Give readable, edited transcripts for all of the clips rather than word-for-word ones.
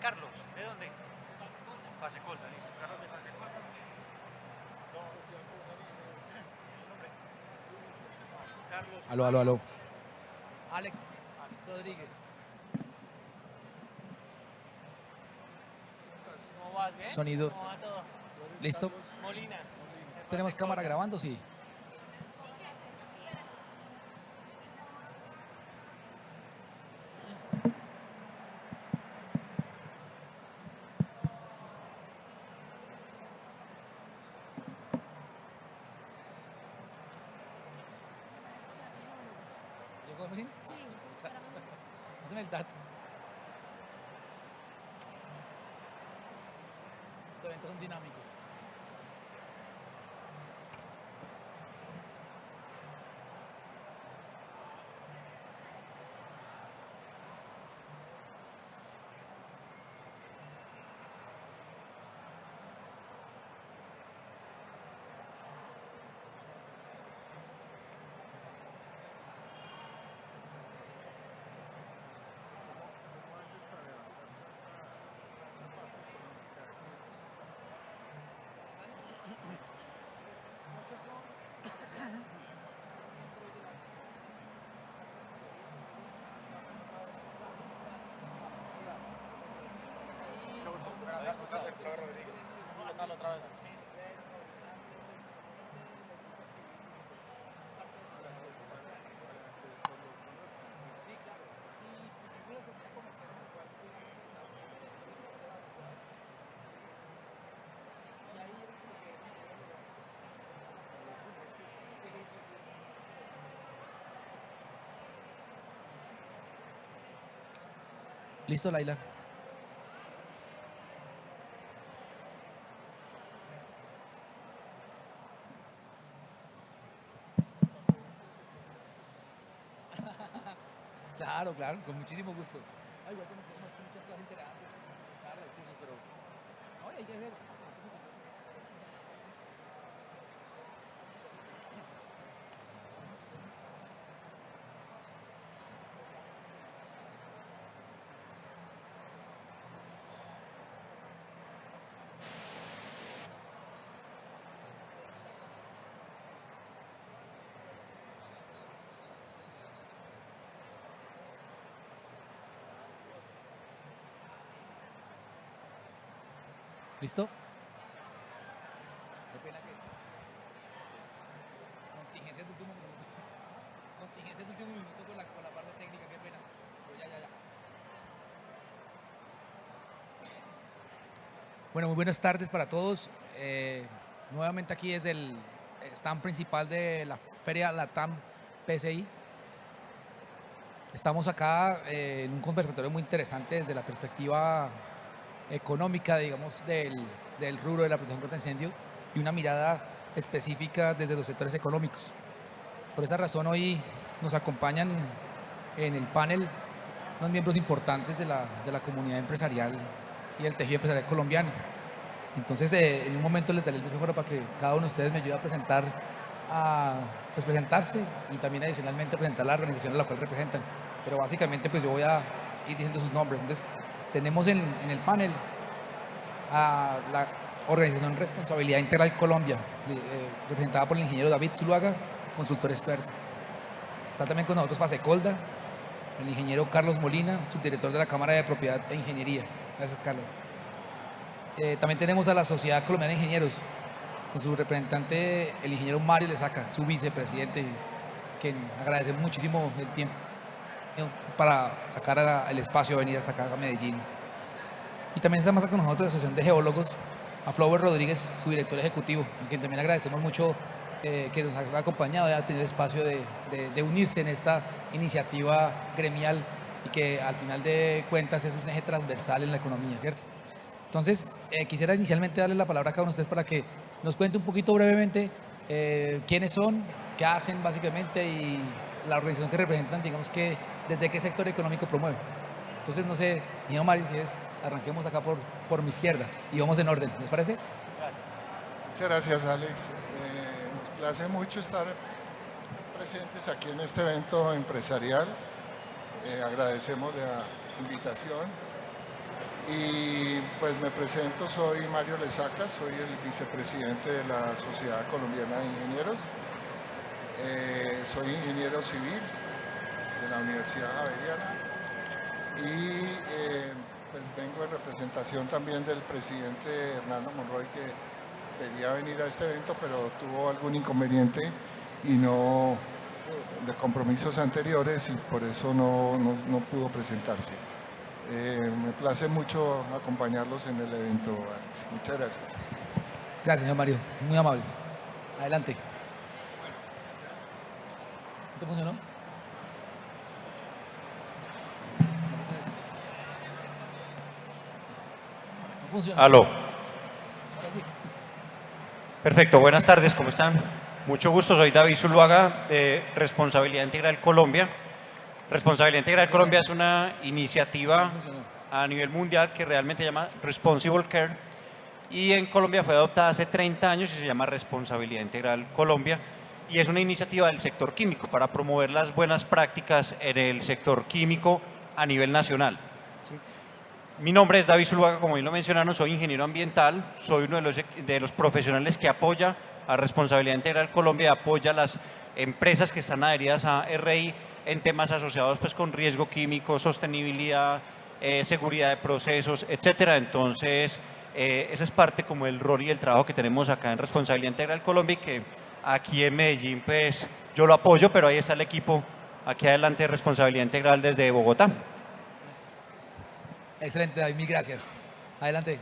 Carlos, ¿de dónde? Fasecolda, listo. Carlos de Fasecolda. Carlos. Aló, aló, aló. Alex Rodríguez. ¿Cómo vas? ¿Bien? Sonido. ¿Cómo va todo? ¿Listo? Molina. ¿Tenemos cámara grabando? Sí. ¿Llegó bien? Sí, Dame el dato. Los eventos son dinámicos. ¿Cómo haces para levantar tanta parte económica aquí en esta parte? Muchos son Mucho gusto. Un placer, Flor Rodríguez. ¿Qué tal otra vez? Por los conozcan, sí. Sí, claro. Y pues si una estrategia comercial en la cual digamos que da un beneficio de las asociadas. Y ahí es como que Pero es un éxito. sí, sí, sí, sí. Listo, Laila. Claro, claro, con muchísimo gusto. Ah, igual conocemos muchas cosas interesantes, charlas, cursos, pero no, hay que ver. ¿Listo? Qué pena que. Contingencias de último minuto. Contingencias de último minuto con la parte técnica, qué pena. Pero ya. Bueno, muy buenas tardes para todos. Nuevamente aquí desde el stand principal de la Feria Latam PCI. Estamos acá en un conversatorio muy interesante desde la perspectiva económica, digamos, del rubro de la protección contra incendio y una mirada específica desde los sectores económicos. Por esa razón hoy nos acompañan en el panel unos miembros importantes de la comunidad empresarial y del tejido empresarial colombiano. Entonces, en un momento les daré el micrófono para que cada uno de ustedes me ayude a presentarse y también adicionalmente presentar la organización a la cual representan. Pero básicamente pues yo voy a ir diciendo sus nombres. Entonces, tenemos en el panel a la organización Responsabilidad Integral Colombia, representada por el ingeniero David Zuluaga, consultor experto. Está también con nosotros Fasecolda, el ingeniero Carlos Molina, subdirector de la Cámara de Propiedad e Ingeniería. Gracias, Carlos. También tenemos a la Sociedad Colombiana de Ingenieros, con su representante, el ingeniero Mario Lesaca, su vicepresidente, que agradecemos muchísimo el tiempo para sacar el espacio, venir hasta acá a Medellín. Y también estamos con nosotros la Asociación de Geólogos, a Flower Rodríguez, su director ejecutivo, a quien también agradecemos mucho que nos ha acompañado y ha tenido el espacio de unirse en esta iniciativa gremial y que al final de cuentas es un eje transversal en la economía, ¿cierto? Entonces, quisiera inicialmente darle la palabra a cada uno de ustedes para que nos cuente un poquito brevemente quiénes son, qué hacen básicamente y la organización que representan, digamos que desde qué sector económico promueve. Entonces, no sé, ingeniero Mario, si es, arranquemos acá por mi izquierda y vamos en orden, ¿les parece? Muchas gracias, Alex. Nos place mucho estar presentes aquí en este evento empresarial. Agradecemos la invitación Y pues me presento, soy Mario Lesaca, soy el vicepresidente de la Sociedad Colombiana de Ingenieros. Soy ingeniero civil de la Universidad Javeriana y pues vengo en representación también del presidente Hernando Monroy, que quería venir a este evento pero tuvo algún inconveniente y no, de compromisos anteriores, y por eso no pudo presentarse. Me place mucho acompañarlos en el evento, Alex. Muchas gracias. Gracias, señor Mario. Muy amables. Adelante. ¿No te funcionó? ¿No funciona? Aló. Ahora sí. Perfecto, buenas tardes, ¿cómo están? Mucho gusto, soy David Zuluaga, de Responsabilidad Integral Colombia. Responsabilidad Integral Colombia es una iniciativa a nivel mundial que realmente se llama Responsible Care, y en Colombia fue adoptada hace 30 años y se llama Responsabilidad Integral Colombia, y es una iniciativa del sector químico para promover las buenas prácticas en el sector químico a nivel nacional. Mi nombre es David Zuluaga, como bien lo mencionaron, soy ingeniero ambiental, soy uno de los profesionales que apoya a Responsabilidad Integral Colombia, apoya a las empresas que están adheridas a RI en temas asociados pues, con riesgo químico, sostenibilidad, seguridad de procesos, etcétera. Entonces, ese es parte como el rol y el trabajo que tenemos acá en Responsabilidad Integral Colombia, y que aquí en Medellín pues yo lo apoyo, pero ahí está el equipo aquí adelante de Responsabilidad Integral desde Bogotá. Excelente, David, mil gracias. Adelante.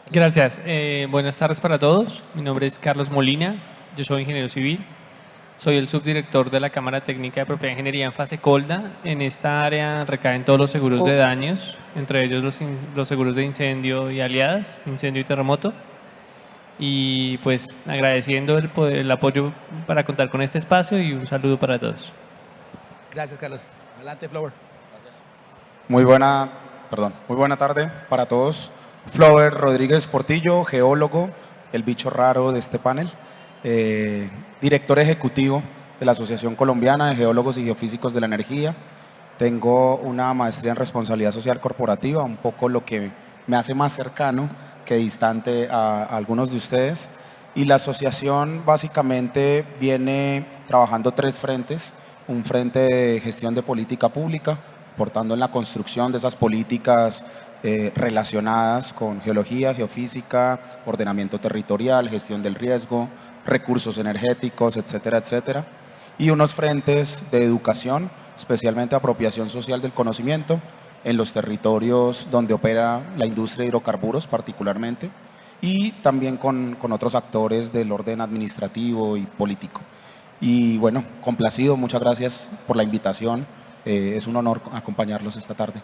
Gracias. Buenas tardes para todos. Mi nombre es Carlos Molina. Yo soy ingeniero civil. Soy el subdirector de la Cámara Técnica de Propiedad e Ingeniería en Fase Colda. En esta área recaen todos los seguros de daños, entre ellos los seguros de incendio y aliadas, incendio y terremoto. Y pues agradeciendo el apoyo para contar con este espacio, y un saludo para todos. Gracias, Carlos. Adelante, Flower. Muy buena tarde para todos. Flower Rodríguez Portillo, geólogo, el bicho raro de este panel, director ejecutivo de la Asociación Colombiana de Geólogos y Geofísicos de la Energía. Tengo una maestría en responsabilidad social corporativa, un poco lo que me hace más cercano que distante a algunos de ustedes. Y la asociación básicamente viene trabajando 3 frentes. Un frente de gestión de política pública, aportando en la construcción de esas políticas relacionadas con geología, geofísica, ordenamiento territorial, gestión del riesgo, recursos energéticos, etcétera, etcétera. Y unos frentes de educación, especialmente apropiación social del conocimiento en los territorios donde opera la industria de hidrocarburos particularmente, y también con otros actores del orden administrativo y político. Y bueno, complacido, muchas gracias por la invitación. Es un honor acompañarlos esta tarde.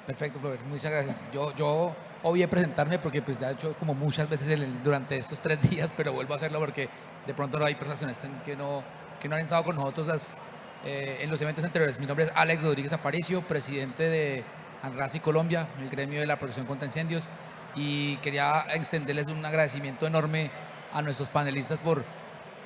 Perfecto, Flower. Muchas gracias. Yo obvié presentarme porque pues ya he hecho como muchas veces durante estos 3 días, pero vuelvo a hacerlo porque de pronto no hay personas que no han estado con nosotros en los eventos anteriores. Mi nombre es Alex Rodríguez Aparicio, presidente de ANRACI Colombia, el gremio de la protección contra incendios, y quería extenderles un agradecimiento enorme a nuestros panelistas por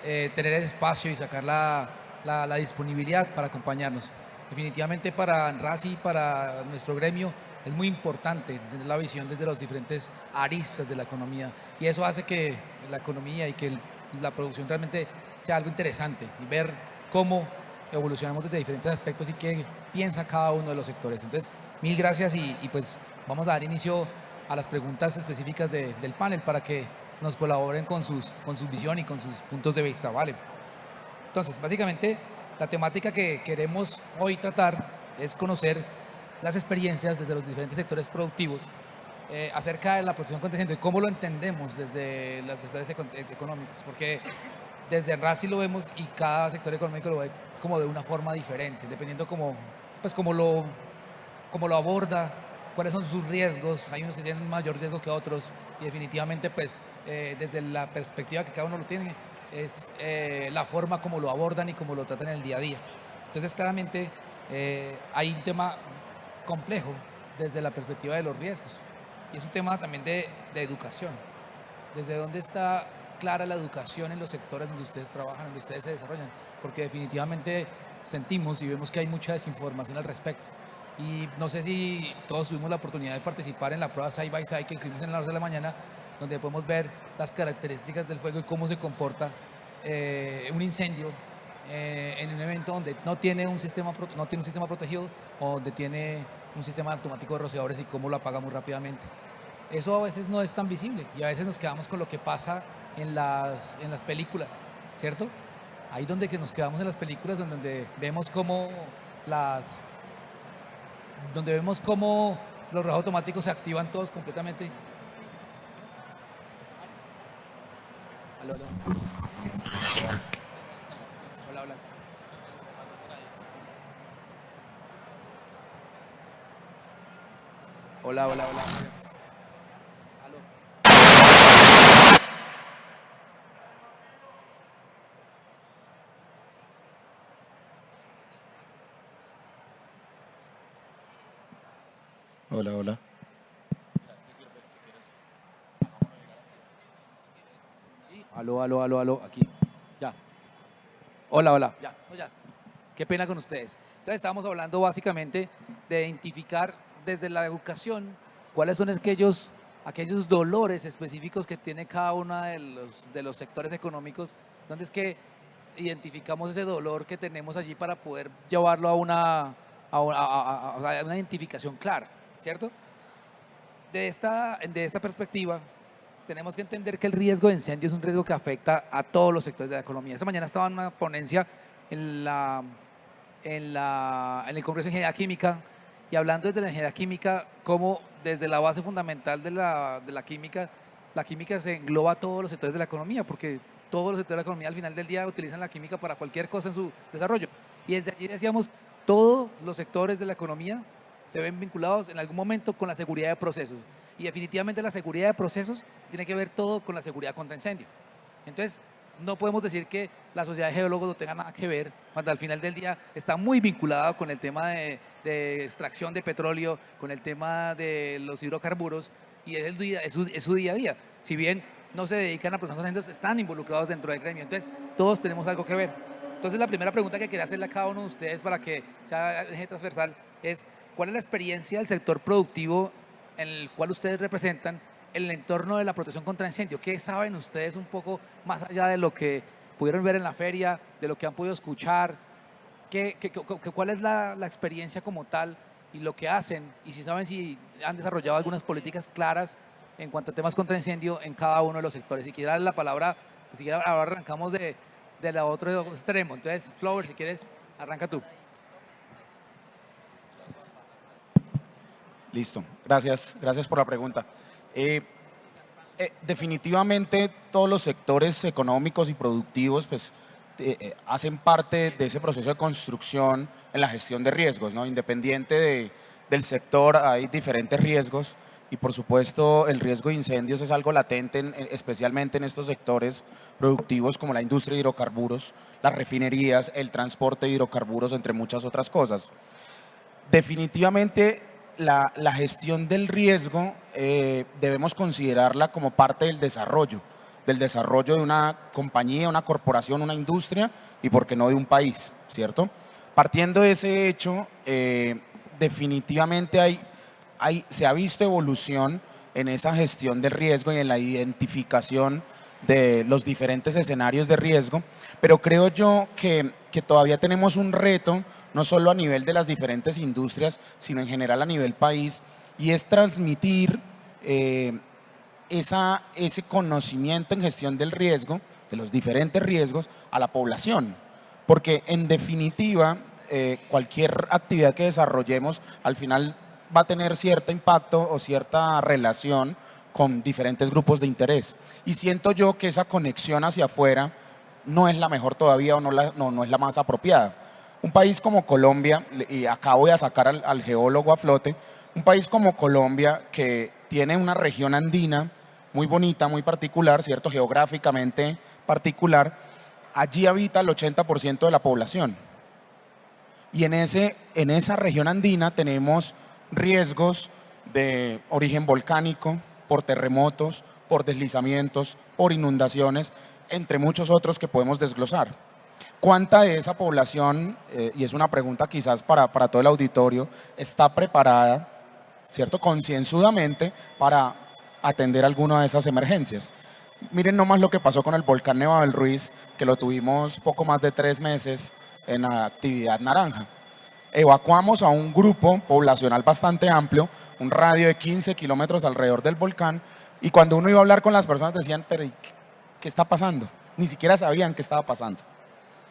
tener el espacio y sacar la disponibilidad para acompañarnos. Definitivamente para ANRACI, para nuestro gremio, es muy importante tener la visión desde los diferentes aristas de la economía, y eso hace que la economía y que la producción realmente sea algo interesante, y ver cómo evolucionamos desde diferentes aspectos y qué piensa cada uno de los sectores. Entonces, mil gracias, y pues vamos a dar inicio a las preguntas específicas del panel para que nos colaboren con su visión y con sus puntos de vista, ¿vale? Entonces, básicamente, la temática que queremos hoy tratar es conocer las experiencias desde los diferentes sectores productivos acerca de la protección contra incendio y cómo lo entendemos desde los sectores económicos, porque desde RACI lo vemos y cada sector económico lo ve como de una forma diferente, dependiendo cómo lo aborda, cuáles son sus riesgos. Hay unos que tienen mayor riesgo que otros, y definitivamente pues desde la perspectiva que cada uno lo tiene es la forma como lo abordan y cómo lo tratan en el día a día. Entonces claramente hay un tema complejo desde la perspectiva de los riesgos, y es un tema también de educación. ¿Desde dónde está clara la educación en los sectores donde ustedes trabajan, donde ustedes se desarrollan? Porque definitivamente sentimos y vemos que hay mucha desinformación al respecto, Y no sé si todos tuvimos la oportunidad de participar en la prueba Side by Side que hicimos en las 2 de la mañana, donde podemos ver las características del fuego y cómo se comporta un incendio en un evento donde no tiene un sistema protegido o donde tiene un sistema automático de rociadores y cómo lo apaga muy rápidamente. Eso a veces no es tan visible y a veces nos quedamos con lo que pasa en las películas, ¿cierto? Ahí donde que nos quedamos en las películas donde vemos cómo los rojos automáticos se activan todos completamente. Aló, aló. Hola, hola. Hola, hola, hola. Aló. Hola, hola. Aló, aló, aló, aló, aquí. Ya. Hola, hola. Ya, no, ya. Qué pena con ustedes. Entonces estábamos hablando básicamente de identificar desde la educación cuáles son aquellos dolores específicos que tiene cada uno de los sectores económicos, donde es que identificamos ese dolor que tenemos allí para poder llevarlo a una identificación clara, ¿cierto? De esta perspectiva, tenemos que entender que el riesgo de incendio es un riesgo que afecta a todos los sectores de la economía. Esta mañana estaba en una ponencia en el Congreso de Ingeniería Química y hablando desde la ingeniería química, cómo desde la base fundamental de la química se engloba a todos los sectores de la economía, porque todos los sectores de la economía al final del día utilizan la química para cualquier cosa en su desarrollo. Y desde allí decíamos, todos los sectores de la economía se ven vinculados en algún momento con la seguridad de procesos. Y definitivamente la seguridad de procesos tiene que ver todo con la seguridad contra incendio. Entonces, no podemos decir que la sociedad de geólogos no tenga nada que ver, cuando al final del día está muy vinculado con el tema de extracción de petróleo, con el tema de los hidrocarburos, y es su día a día. Si bien no se dedican a proteger incendios, están involucrados dentro del gremio. Entonces, todos tenemos algo que ver. Entonces, la primera pregunta que quería hacerle a cada uno de ustedes para que sea eje transversal es, ¿cuál es la experiencia del sector productivo en el cual ustedes representan en el entorno de la protección contra incendio? ¿Qué saben ustedes un poco más allá de lo que pudieron ver en la feria, de lo que han podido escuchar? ¿Cuál es la experiencia como tal y lo que hacen? Y si saben si han desarrollado algunas políticas claras en cuanto a temas contra incendio en cada uno de los sectores. Si quieres darle la palabra, pues si quieres, ahora arrancamos de la otro extremo. Entonces, Flower, si quieres, arranca tú. Listo, gracias por la pregunta. Definitivamente todos los sectores económicos y productivos pues, hacen parte de ese proceso de construcción en la gestión de riesgos, ¿no? Independiente del sector hay diferentes riesgos y por supuesto el riesgo de incendios es algo latente, especialmente en estos sectores productivos como la industria de hidrocarburos, las refinerías, el transporte de hidrocarburos, entre muchas otras cosas. Definitivamente la gestión del riesgo debemos considerarla como parte del desarrollo de una compañía, una corporación, una industria y, por qué no, de un país, ¿cierto? Partiendo de ese hecho, definitivamente se ha visto evolución en esa gestión del riesgo y en la identificación de los diferentes escenarios de riesgo, pero creo yo que todavía tenemos un reto, no solo a nivel de las diferentes industrias, sino en general a nivel país, y es transmitir ese conocimiento en gestión del riesgo, de los diferentes riesgos, a la población. Porque en definitiva, cualquier actividad que desarrollemos, al final va a tener cierto impacto o cierta relación con diferentes grupos de interés. Y siento yo que esa conexión hacia afuera no es la mejor todavía o no es la más apropiada. Un país como Colombia, y acá voy a sacar al geólogo a flote, un país como Colombia que tiene una región andina muy bonita, muy particular, ¿cierto? Geográficamente particular, allí habita el 80% de la población. Y en esa región andina tenemos riesgos de origen volcánico, por terremotos, por deslizamientos, por inundaciones, entre muchos otros que podemos desglosar. ¿Cuánta de esa población, y es una pregunta quizás para todo el auditorio, está preparada, ¿cierto?, concienzudamente para atender alguna de esas emergencias? Miren nomás lo que pasó con el volcán Nevado del Ruiz, que lo tuvimos poco más de 3 meses en la actividad naranja. Evacuamos a un grupo poblacional bastante amplio, un radio de 15 kilómetros alrededor del volcán, y cuando uno iba a hablar con las personas decían, pero ¿qué está pasando? Ni siquiera sabían qué estaba pasando.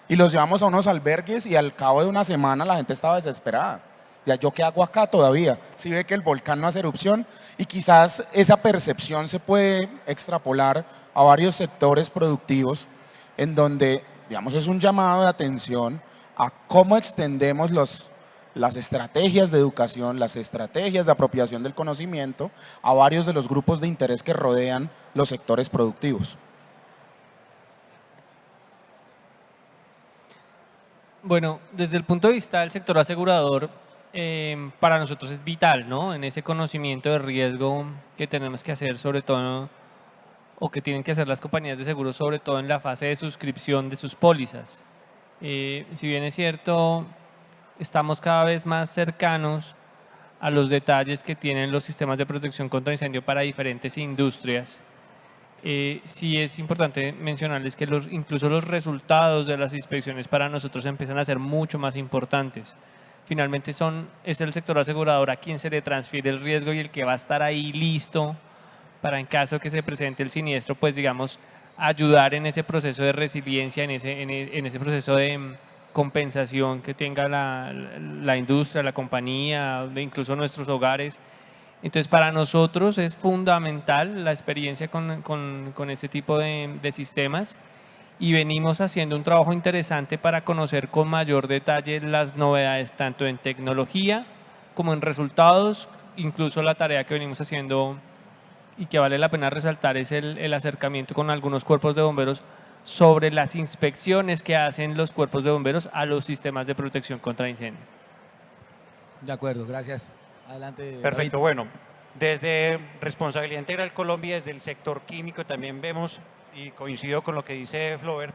Y los llevamos a unos albergues y al cabo de una semana la gente estaba desesperada. Ya, ¿yo qué hago acá todavía? Si ve que el volcán no hace erupción, y quizás esa percepción se puede extrapolar a varios sectores productivos en donde, digamos, es un llamado de atención a cómo extendemos las estrategias de educación, las estrategias de apropiación del conocimiento a varios de los grupos de interés que rodean los sectores productivos. Bueno, desde el punto de vista del sector asegurador, para nosotros es vital, ¿no? En ese conocimiento de riesgo que tenemos que hacer, sobre todo, o que tienen que hacer las compañías de seguros, sobre todo en la fase de suscripción de sus pólizas. Si bien es cierto, estamos cada vez más cercanos a los detalles que tienen los sistemas de protección contra incendio para diferentes industrias. Sí es importante mencionarles que incluso los resultados de las inspecciones para nosotros empiezan a ser mucho más importantes. Finalmente es el sector asegurador a quien se le transfiere el riesgo y el que va a estar ahí listo para, en caso que se presente el siniestro, pues digamos, ayudar en ese proceso de resiliencia, en ese proceso de compensación que tenga la industria, la compañía, incluso nuestros hogares. Entonces, para nosotros es fundamental la experiencia con este tipo de sistemas, y venimos haciendo un trabajo interesante para conocer con mayor detalle las novedades tanto en tecnología como en resultados. Incluso la tarea que venimos haciendo y que vale la pena resaltar es el acercamiento con algunos cuerpos de bomberos sobre las inspecciones que hacen los cuerpos de bomberos a los sistemas de protección contra incendio. De acuerdo, gracias. Adelante, Perfecto, David. bueno, desde Responsabilidad Integral Colombia, desde el sector químico también vemos, y coincido con lo que dice Flover,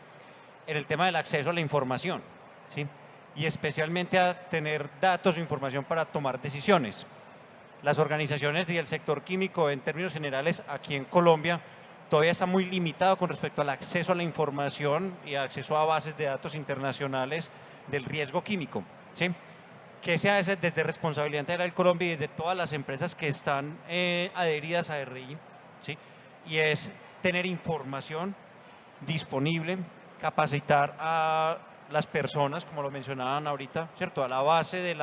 en el tema del acceso a la información, ¿sí? Y especialmente a tener datos o información para tomar decisiones. Las organizaciones y el sector químico, en términos generales, aquí en Colombia, todavía está muy limitado con respecto al acceso a la información y acceso a bases de datos internacionales del riesgo químico, ¿sí? Que se hace desde Responsabilidad Integral Colombia y desde todas las empresas que están adheridas a RI, ¿sí? Y es tener información disponible, capacitar a las personas, como lo mencionaban ahorita, ¿cierto?, a la base de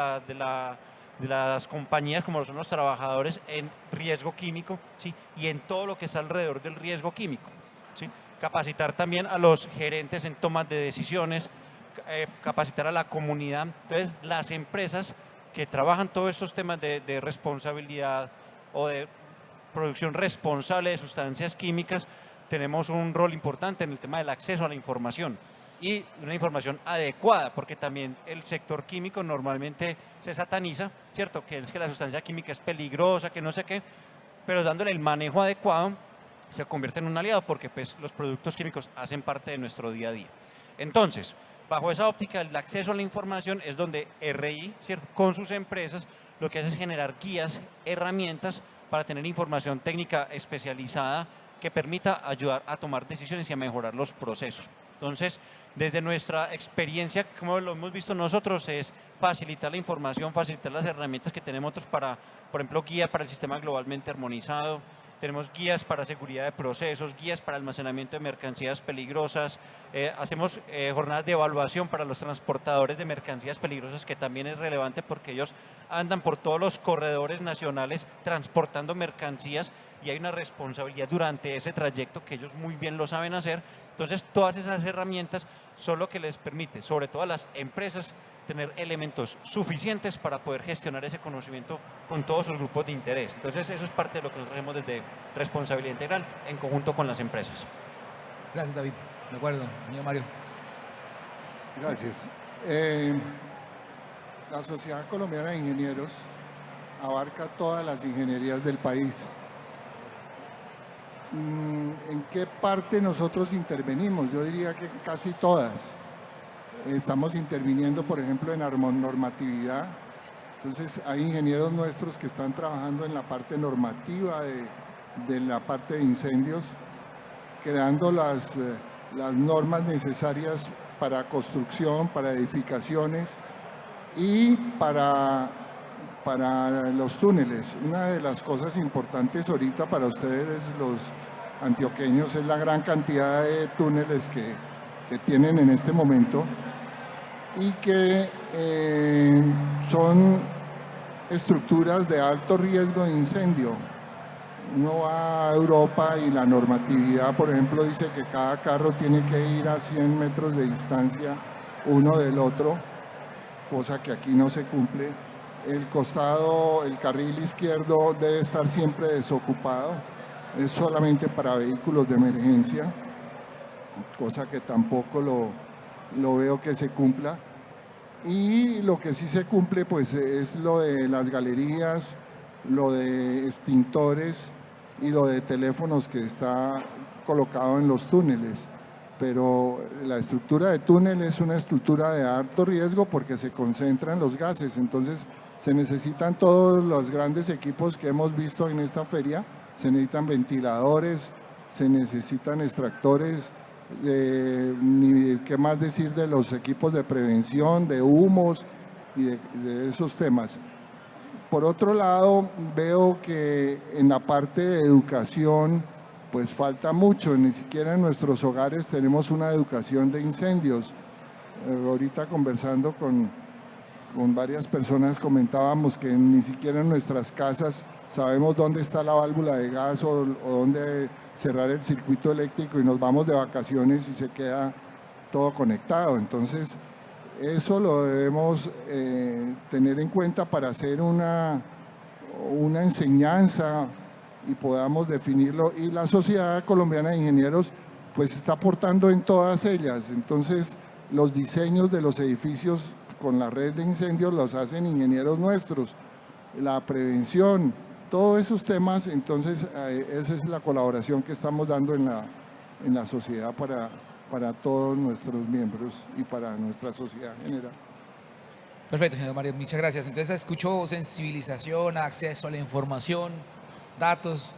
las compañías, como son los trabajadores, en riesgo químico, ¿sí?, y en todo lo que está alrededor del riesgo químico, ¿sí? Capacitar también a los gerentes en tomas de decisiones, capacitar a la comunidad. Entonces, las empresas que trabajan todos estos temas de responsabilidad o de producción responsable de sustancias químicas, tenemos un rol importante en el tema del acceso a la información y una información adecuada, porque también el sector químico normalmente se sataniza, ¿cierto?, que es que la sustancia química es peligrosa, que no sé qué, pero dándole el manejo adecuado se convierte en un aliado, porque pues los productos químicos hacen parte de nuestro día a día. Entonces, bajo esa óptica, el acceso a la información es donde RI, ¿cierto?, con sus empresas, lo que hace es generar guías, herramientas para tener información técnica especializada que permita ayudar a tomar decisiones y a mejorar los procesos. Entonces, desde nuestra experiencia, como lo hemos visto nosotros, es facilitar la información, facilitar las herramientas que tenemos nosotros para, por ejemplo, guía para el sistema globalmente armonizado. Tenemos guías para seguridad de procesos, guías para almacenamiento de mercancías peligrosas, hacemos jornadas de evaluación para los transportadores de mercancías peligrosas, que también es relevante porque ellos andan por todos los corredores nacionales transportando mercancías y hay una responsabilidad durante ese trayecto que ellos muy bien lo saben hacer. Entonces, todas esas herramientas son lo que les permite, sobre todo a las empresas, tener elementos suficientes para poder gestionar ese conocimiento con todos sus grupos de interés. Entonces, eso es parte de lo que nosotros hacemos desde Responsabilidad Integral en conjunto con las empresas. Gracias, David. De acuerdo, amigo Mario. Gracias. La Sociedad Colombiana de Ingenieros abarca todas las ingenierías del país. ¿En qué parte nosotros intervenimos? Yo diría que casi todas. estamos interviniendo, por ejemplo, en normatividad. Entonces hay ingenieros nuestros que están trabajando en la parte normativa de la parte de incendios, creando las normas necesarias para construcción, para edificaciones y para los túneles. Una de las cosas importantes ahorita para ustedes, los antioqueños, es la gran cantidad de túneles que tienen en este momento y que son estructuras de alto riesgo de incendio. Uno va a Europa y la normatividad, por ejemplo, dice que cada carro tiene que ir a 100 metros de distancia uno del otro, cosa que aquí no se cumple. El costado, el carril izquierdo debe estar siempre desocupado, es solamente para vehículos de emergencia, cosa que tampoco lo veo que se cumpla. Y lo que sí se cumple pues es lo de las galerías, lo de extintores y lo de teléfonos que está colocado en los túneles. Pero la estructura de túnel es una estructura de alto riesgo porque se concentran los gases, entonces se necesitan todos los grandes equipos que hemos visto en esta feria, se necesitan ventiladores, se necesitan extractores, qué más decir de los equipos de prevención, de humos y de esos temas. Por otro lado, veo que en la parte de educación pues falta mucho, ni siquiera en nuestros hogares tenemos una educación de incendios. Ahorita conversando con varias personas comentábamos que ni siquiera en nuestras casas sabemos dónde está la válvula de gas o dónde cerrar el circuito eléctrico y nos vamos de vacaciones y se queda todo conectado. Entonces, eso lo debemos tener en cuenta para hacer una enseñanza y podamos definirlo. Y la Sociedad Colombiana de Ingenieros pues está aportando en todas ellas. Entonces, los diseños de los edificios con la red de incendios los hacen ingenieros nuestros. La prevención, todos esos temas, entonces esa es la colaboración que estamos dando en la sociedad para todos nuestros miembros y para nuestra sociedad en general. Perfecto, señor Mario, muchas gracias. Entonces escucho sensibilización, acceso a la información, datos,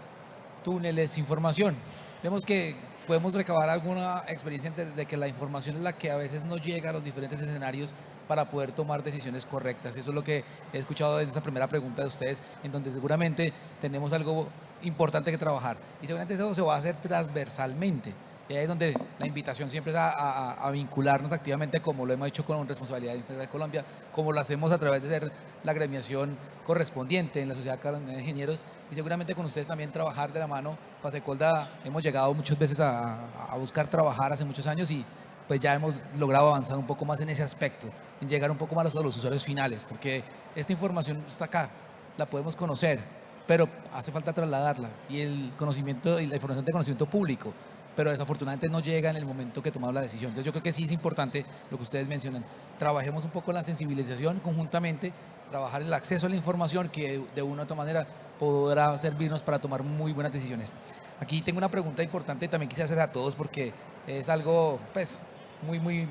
túneles, información. Vemos que podemos recabar alguna experiencia de que la información es la que a veces no llega a los diferentes escenarios para poder tomar decisiones correctas. Eso es lo que he escuchado en esta primera pregunta de ustedes, en donde seguramente tenemos algo importante que trabajar. Y seguramente eso se va a hacer transversalmente. Y ahí es donde la invitación siempre es a vincularnos activamente, como lo hemos hecho con Responsabilidad Integral Colombia, como lo hacemos a través de ser la agremiación correspondiente en la Sociedad Colombiana de Ingenieros, y seguramente con ustedes también trabajar de la mano. Fasecolda hemos llegado muchas veces a buscar trabajar hace muchos años y pues ya hemos logrado avanzar un poco más en ese aspecto, en llegar un poco más a los usuarios finales, porque esta información está acá, la podemos conocer, pero hace falta trasladarla, y el conocimiento y la información de conocimiento público, pero desafortunadamente no llega en el momento que tomamos la decisión. Entonces yo creo que sí es importante lo que ustedes mencionan. Trabajemos un poco en la sensibilización conjuntamente, trabajar en el acceso a la información que de una u otra manera podrá servirnos para tomar muy buenas decisiones. Aquí tengo una pregunta importante y también quisiera hacer a todos porque es algo pues muy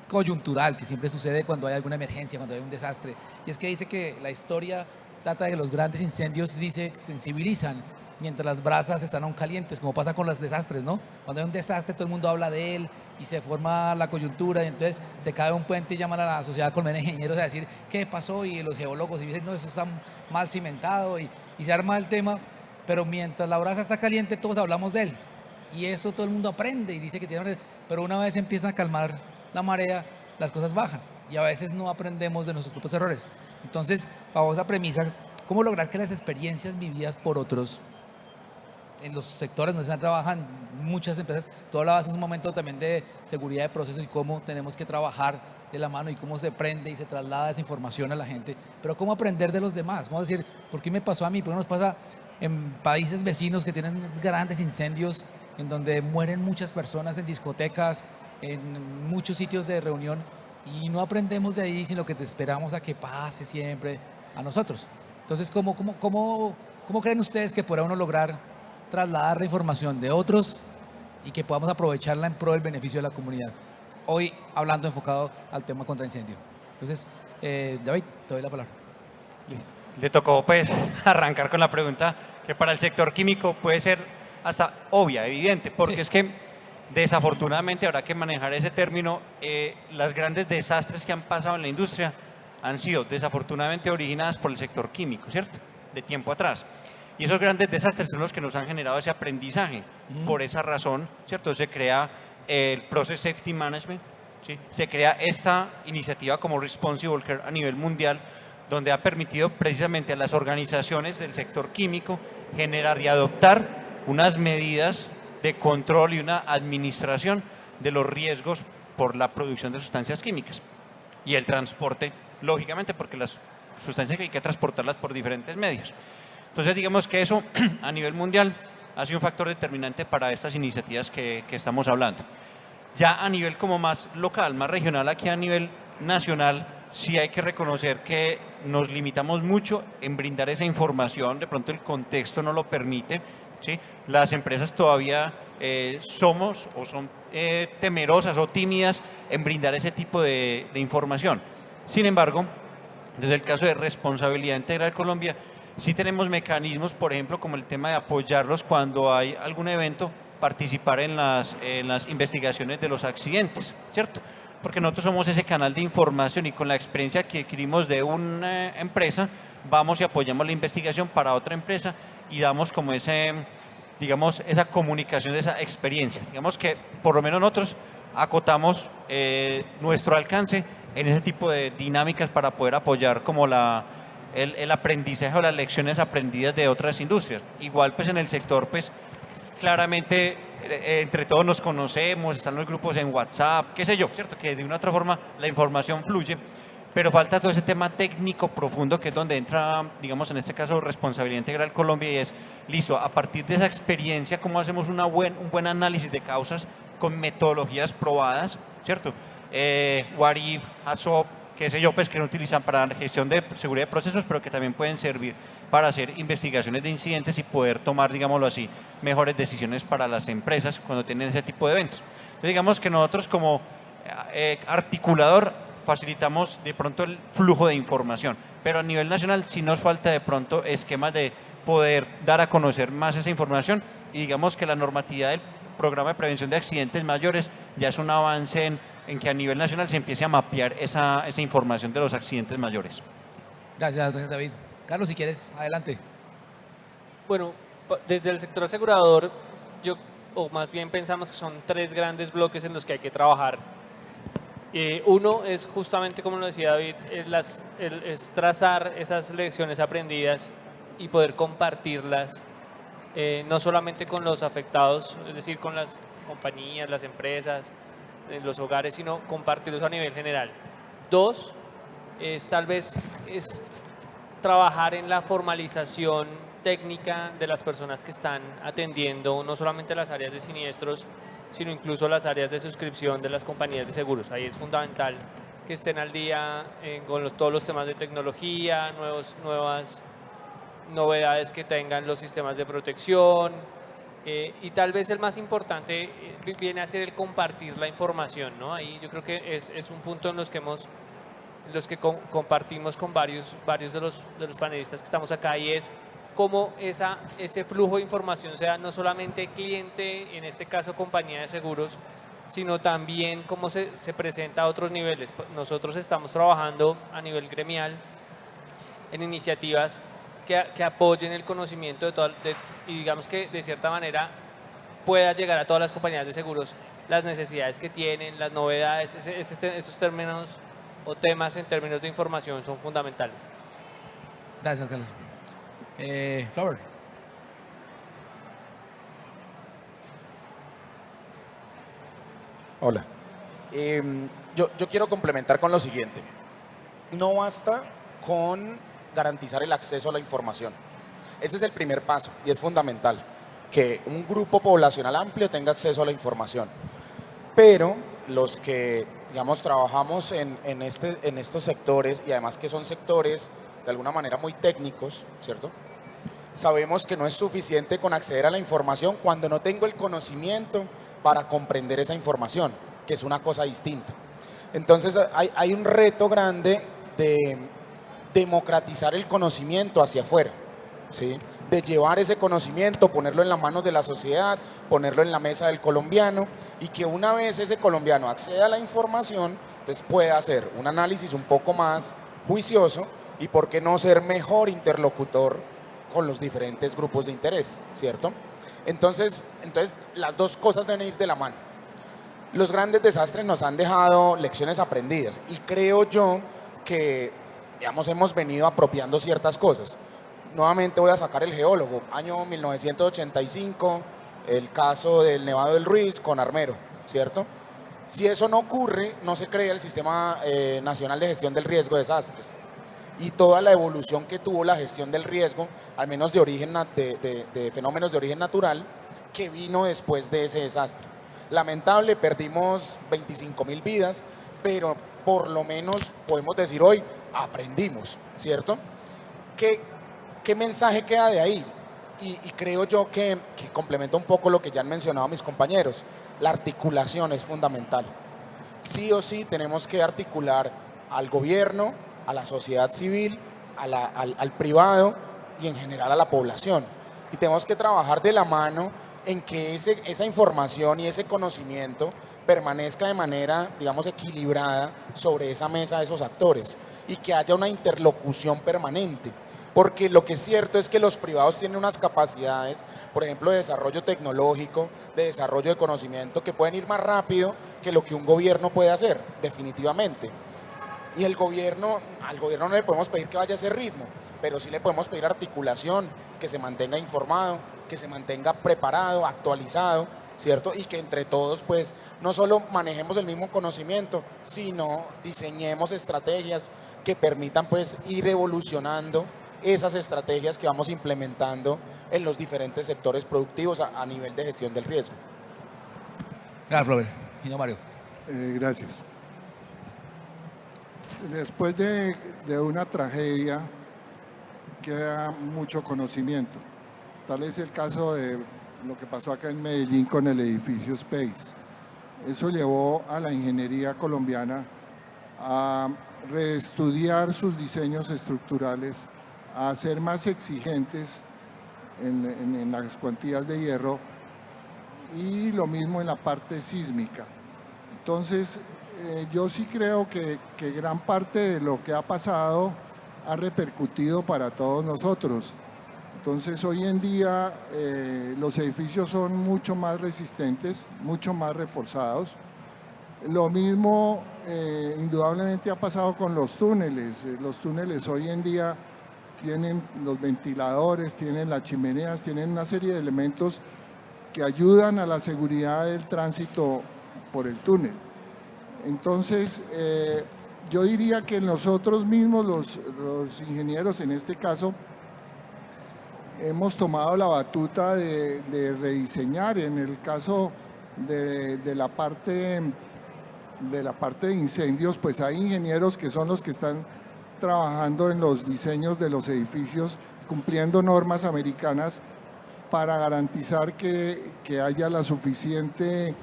coyuntural que siempre sucede cuando hay alguna emergencia, cuando hay un desastre. Y es que dice que la historia data de que los grandes incendios, dice, sensibilizan mientras las brasas están aún calientes, como pasa con los desastres, ¿no? Cuando hay un desastre todo el mundo habla de él y se forma la coyuntura y entonces se cae un puente y llaman a la Sociedad Colombiana de Ingenieros a decir qué pasó y los geólogos y dicen no, eso está mal cimentado y se arma el tema, pero mientras la brasa está caliente todos hablamos de él y eso todo el mundo aprende y dice que tiene, pero una vez empiezan a calmar la marea, las cosas bajan y a veces no aprendemos de nuestros propios errores. Entonces, bajo esa premisa, ¿cómo lograr que las experiencias vividas por otros en los sectores donde se trabajan muchas empresas? Tú hablabas en un momento también de seguridad de procesos y cómo tenemos que trabajar de la mano y cómo se prende y se traslada esa información a la gente, pero cómo aprender de los demás, cómo decir, ¿por qué me pasó a mí? ¿Por qué nos pasa en países vecinos que tienen grandes incendios en donde mueren muchas personas en discotecas, en muchos sitios de reunión y no aprendemos de ahí, sino que te esperamos a que pase siempre a nosotros? Entonces, ¿cómo creen ustedes que podrá uno lograr trasladar la información de otros y que podamos aprovecharla en pro del beneficio de la comunidad? hoy hablando enfocado al tema contra incendio. Entonces, David, te doy la palabra. Listo. Le tocó pues arrancar con la pregunta que para el sector químico puede ser hasta obvia, evidente, porque es que desafortunadamente habrá que manejar ese término. Los grandes desastres que han pasado en la industria han sido desafortunadamente originadas por el sector químico, ¿cierto? De tiempo atrás. Y esos grandes desastres son los que nos han generado ese aprendizaje. Por esa razón, ¿cierto? Se crea el Process Safety Management, ¿sí? Se crea esta iniciativa como Responsible Care a nivel mundial, donde ha permitido precisamente a las organizaciones del sector químico generar y adoptar unas medidas de control y una administración de los riesgos por la producción de sustancias químicas y el transporte, lógicamente, porque las sustancias hay que transportarlas por diferentes medios. Entonces, digamos que eso a nivel mundial ha sido un factor determinante para estas iniciativas que estamos hablando. Ya a nivel como más local, más regional, aquí a nivel nacional, sí hay que reconocer que nos limitamos mucho en brindar esa información, de pronto el contexto no lo permite, ¿sí? Las empresas todavía somos o son temerosas o tímidas en brindar ese tipo de información. Sin embargo, desde el caso de Responsabilidad Integral Colombia, sí tenemos mecanismos, por ejemplo, como el tema de apoyarlos cuando hay algún evento, participar en las investigaciones de los accidentes, ¿cierto? Porque nosotros somos ese canal de información y con la experiencia que adquirimos de una empresa, vamos y apoyamos la investigación para otra empresa y damos como digamos, esa comunicación de esa experiencia. Digamos que por lo menos nosotros acotamos nuestro alcance en ese tipo de dinámicas para poder apoyar como el aprendizaje o las lecciones aprendidas de otras industrias. Igual pues en el sector pues claramente entre todos nos conocemos, están los grupos en WhatsApp, qué sé yo, ¿cierto? Que de una u otra forma la información fluye, pero falta todo ese tema técnico profundo que es donde entra, digamos, en este caso, Responsabilidad Integral Colombia y es, listo, a partir de esa experiencia, ¿cómo hacemos un buen análisis de causas con metodologías probadas, ¿cierto? What if, ASOP, qué sé yo, pues que no utilizan para la gestión de seguridad de procesos, pero que también pueden servir para hacer investigaciones de incidentes y poder tomar, digámoslo así, mejores decisiones para las empresas cuando tienen ese tipo de eventos. Entonces, digamos que nosotros como articulador facilitamos de pronto el flujo de información, pero a nivel nacional sí nos falta de pronto esquemas de poder dar a conocer más esa información y digamos que la normatividad del programa de prevención de accidentes mayores ya es un avance en que a nivel nacional se empiece a mapear esa información de los accidentes mayores. Gracias, David. Carlos, si quieres, adelante. Bueno, desde el sector asegurador, o más bien pensamos que son 3 grandes bloques en los que hay que trabajar. Uno es justamente, como lo decía David, es trazar esas lecciones aprendidas y poder compartirlas, no solamente con los afectados, es decir, con las compañías, las empresas, los hogares, sino compartirlos a nivel general. 2, tal vez es trabajar en la formalización técnica de las personas que están atendiendo no solamente las áreas de siniestros, sino incluso las áreas de suscripción de las compañías de seguros. Ahí es fundamental que estén al día con todos los temas de tecnología, nuevas novedades que tengan los sistemas de protección, y tal vez el más importante viene a ser el compartir la información, ¿no? Ahí yo creo que es un punto en los que compartimos con varios de los panelistas que estamos acá, y es cómo ese flujo de información sea no solamente cliente, en este caso compañía de seguros, sino también cómo se presenta a otros niveles. Nosotros estamos trabajando a nivel gremial en iniciativas que apoyen el conocimiento y digamos que de cierta manera pueda llegar a todas las compañías de seguros las necesidades que tienen, las novedades, esos términos o temas en términos de información son fundamentales. Gracias, Carlos. Flower. Hola. Yo quiero complementar con lo siguiente. No basta con garantizar el acceso a la información. Este es el primer paso y es fundamental que un grupo poblacional amplio tenga acceso a la información. Pero los que, digamos, trabajamos en estos sectores, y además que son sectores de alguna manera muy técnicos, ¿cierto? Sabemos que no es suficiente con acceder a la información cuando no tengo el conocimiento para comprender esa información. que es una cosa distinta. Entonces hay un reto grande de democratizar el conocimiento hacia afuera, ¿sí? De llevar ese conocimiento, ponerlo en las manos de la sociedad, ponerlo en la mesa del colombiano, y que una vez ese colombiano acceda a la información, entonces pueda hacer un análisis un poco más juicioso y por qué no ser mejor interlocutor con los diferentes grupos de interés, ¿cierto? Entonces las dos cosas deben ir de la mano. Los grandes desastres nos han dejado lecciones aprendidas y creo yo que, digamos, hemos venido apropiando ciertas cosas. Nuevamente voy a sacar el geólogo, año 1985, el caso del Nevado del Ruiz con Armero, ¿cierto? Si eso no ocurre, no se crea el Sistema Nacional de Gestión del Riesgo de Desastres. Y toda la evolución que tuvo la gestión del riesgo, al menos de origen de fenómenos de origen natural, que vino después de ese desastre. Lamentable, perdimos 25.000 vidas, pero por lo menos podemos decir hoy, aprendimos, ¿cierto? ¿Qué mensaje queda de ahí? Y creo yo que complementa un poco lo que ya han mencionado mis compañeros. La articulación es fundamental. Sí o sí tenemos que articular al gobierno, a la sociedad civil, al privado y en general a la población. Y tenemos que trabajar de la mano en que esa información y ese conocimiento permanezca de manera, digamos, equilibrada sobre esa mesa de esos actores y que haya una interlocución permanente. Porque lo que es cierto es que los privados tienen unas capacidades, por ejemplo, de desarrollo tecnológico, de desarrollo de conocimiento, que pueden ir más rápido que lo que un gobierno puede hacer, definitivamente. Y al gobierno no le podemos pedir que vaya a ese ritmo, pero sí le podemos pedir articulación, que se mantenga informado, que se mantenga preparado, actualizado, ¿cierto? Y que entre todos, pues, no solo manejemos el mismo conocimiento, sino diseñemos estrategias que permitan, pues, ir evolucionando esas estrategias que vamos implementando en los diferentes sectores productivos a nivel de gestión del riesgo. Gracias, Robert. Señor Mario. Gracias. Después de una tragedia queda mucho conocimiento. Tal es el caso de lo que pasó acá en Medellín con el edificio Space. Eso llevó a la ingeniería colombiana a reestudiar sus diseños estructurales, a ser más exigentes en las cuantías de hierro y lo mismo en la parte sísmica. Entonces, yo sí creo que gran parte de lo que ha pasado ha repercutido para todos nosotros. Entonces, hoy en día los edificios son mucho más resistentes, mucho más reforzados. Lo mismo indudablemente ha pasado con los túneles. Los túneles hoy en día tienen los ventiladores, tienen las chimeneas, tienen una serie de elementos que ayudan a la seguridad del tránsito por el túnel. Entonces, yo diría que nosotros mismos, los ingenieros en este caso, hemos tomado la batuta de rediseñar. En el caso de la parte de incendios, pues hay ingenieros que son los que están trabajando en los diseños de los edificios, cumpliendo normas americanas para garantizar que haya los suficientes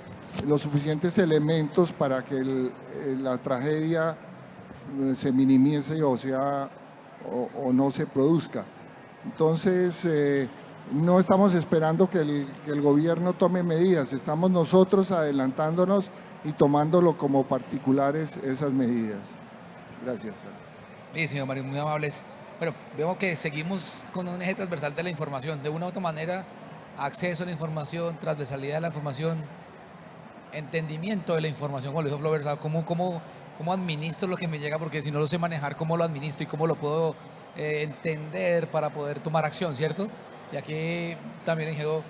elementos para que la tragedia se minimice o no se produzca. Entonces, no estamos esperando que el gobierno tome medidas, estamos nosotros adelantándonos y tomándolo como particulares esas medidas. Gracias. Sí, señor Mario, muy amables. Bueno, vemos que seguimos con un eje transversal de la información. De una u otra manera, acceso a la información, transversalidad de la información, entendimiento de la información, como lo dijo Flover, ¿cómo administro lo que me llega? Porque si no lo sé manejar, ¿cómo lo administro y cómo lo puedo entender para poder tomar acción, ¿cierto? Y aquí también el ingeniero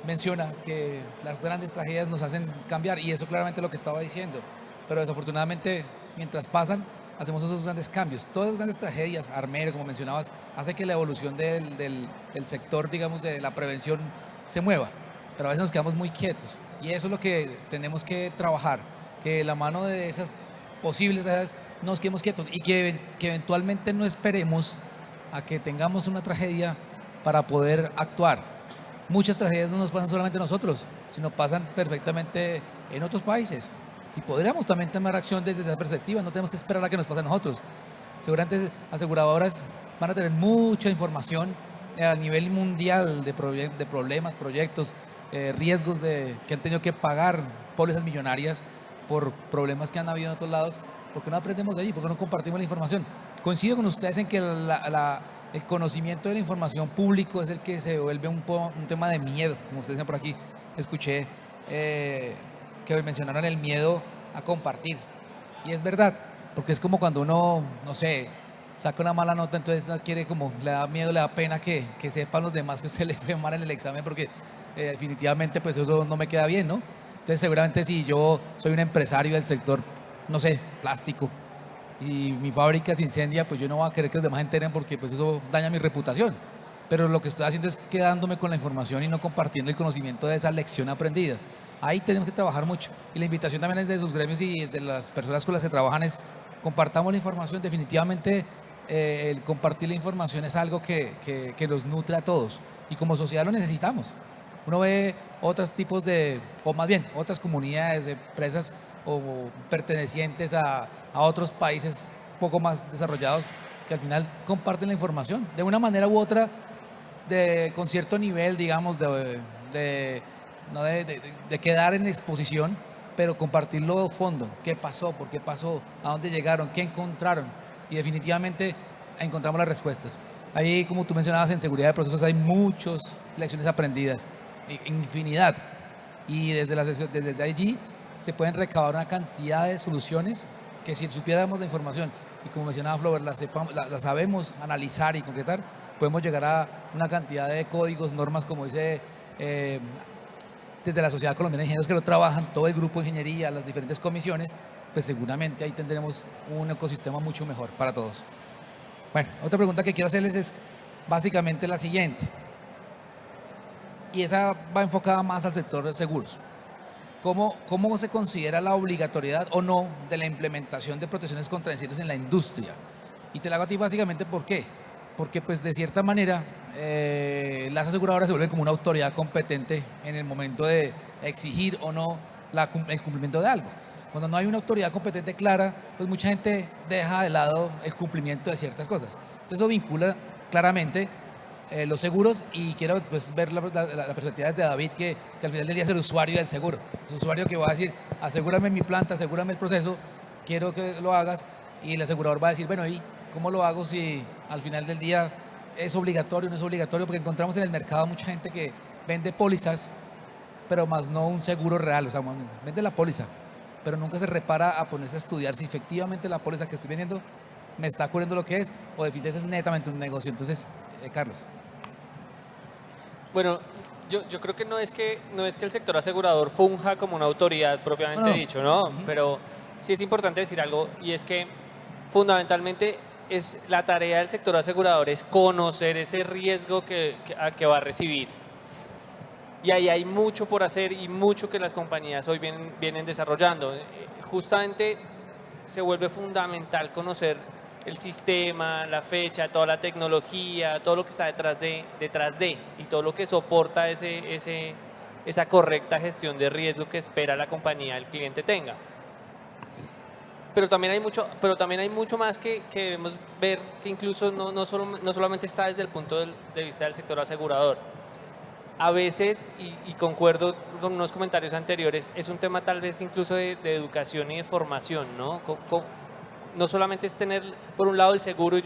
menciona que las grandes tragedias nos hacen cambiar, y eso claramente es lo que estaba diciendo. Pero desafortunadamente, mientras pasan, hacemos esos grandes cambios. Todas las grandes tragedias, Armero, como mencionabas, hace que la evolución del sector, digamos, de la prevención se mueva. Pero a veces nos quedamos muy quietos. Y eso es lo que tenemos que trabajar, que de la mano de esas posibles tragedias nos quedemos quietos y que eventualmente no esperemos a que tengamos una tragedia para poder actuar. Muchas tragedias no nos pasan solamente a nosotros, sino pasan perfectamente en otros países. Y podríamos también tomar acción desde esa perspectiva, no tenemos que esperar a que nos pase a nosotros. Seguramente aseguradoras van a tener mucha información a nivel mundial de problemas, proyectos, riesgos que han tenido que pagar pólizas millonarias por problemas que han habido en otros lados. ¿Por qué no aprendemos de allí? ¿Por qué no compartimos la información? Coincido con ustedes en que el conocimiento de la información público es el que se vuelve un tema de miedo, como ustedes dicen por aquí. Escuché que mencionaron el miedo a compartir. Y es verdad, porque es como cuando uno, no sé, saca una mala nota, entonces quiere como, le da miedo, le da pena que sepan los demás que usted le fue mal en el examen, porque definitivamente pues eso no me queda bien, ¿no? Entonces seguramente si yo soy un empresario del sector, no sé, plástico, y mi fábrica se incendia, pues yo no voy a querer que los demás enteren porque pues eso daña mi reputación. Pero lo que estoy haciendo es quedándome con la información y no compartiendo el conocimiento de esa lección aprendida. Ahí tenemos que trabajar mucho. Y la invitación también es de sus gremios y de las personas con las que trabajan es compartamos la información. Definitivamente el compartir la información es algo que nos nutre a todos. Y como sociedad lo necesitamos. Uno ve otros tipos o más bien, otras comunidades, empresas o pertenecientes a otros países poco más desarrollados que al final comparten la información de una manera u otra, con cierto nivel, digamos, de quedar en exposición, pero compartirlo a fondo. ¿Qué pasó? ¿Por qué pasó? ¿A dónde llegaron? ¿Qué encontraron? Y definitivamente encontramos las respuestas. Ahí, como tú mencionabas, en seguridad de procesos hay muchas lecciones aprendidas, infinidad. Y desde allí se pueden recabar una cantidad de soluciones que si supiéramos la información y como mencionaba Flover, la sabemos analizar y concretar, podemos llegar a una cantidad de códigos, normas, como dice desde la Sociedad Colombiana de Ingenieros que lo trabajan, todo el grupo de ingeniería, las diferentes comisiones, pues seguramente ahí tendremos un ecosistema mucho mejor para todos. Bueno, otra pregunta que quiero hacerles es básicamente la siguiente, y esa va enfocada más al sector de seguros. ¿Cómo se considera la obligatoriedad o no de la implementación de protecciones contra incendios en la industria? Y te la hago a ti básicamente, ¿por qué? Porque pues de cierta manera las aseguradoras se vuelven como una autoridad competente en el momento de exigir o no el cumplimiento de algo. Cuando no hay una autoridad competente clara, pues mucha gente deja de lado el cumplimiento de ciertas cosas. Entonces eso vincula claramente los seguros, y quiero después ver la perspectiva desde David, que al final del día es el usuario del seguro. Es un usuario que va a decir, asegúrame mi planta, asegúrame el proceso, quiero que lo hagas, y el asegurador va a decir, bueno, ¿y cómo lo hago si al final del día es obligatorio o no es obligatorio? Porque encontramos en el mercado mucha gente que vende pólizas, pero más no un seguro real, o sea, vende la póliza, pero nunca se repara a ponerse a estudiar si efectivamente la póliza que estoy vendiendo me está cubriendo lo que es, o definitivamente es netamente un negocio. Entonces, Carlos. Bueno, yo creo que no es que el sector asegurador funja como una autoridad propiamente dicho, ¿no? Pero sí es importante decir algo, y es que fundamentalmente es la tarea del sector asegurador es conocer ese riesgo que va a recibir. Y ahí hay mucho por hacer y mucho que las compañías hoy vienen desarrollando. Justamente se vuelve fundamental conocer el sistema, la fecha, toda la tecnología, todo lo que está detrás de y todo lo que soporta esa correcta gestión de riesgo que espera la compañía el cliente tenga. Pero también hay mucho más que debemos ver, que incluso no solamente está desde el punto de vista del sector asegurador. A veces, y concuerdo con unos comentarios anteriores, es un tema tal vez incluso de educación y de formación, ¿no? No solamente es tener, por un lado, el seguro y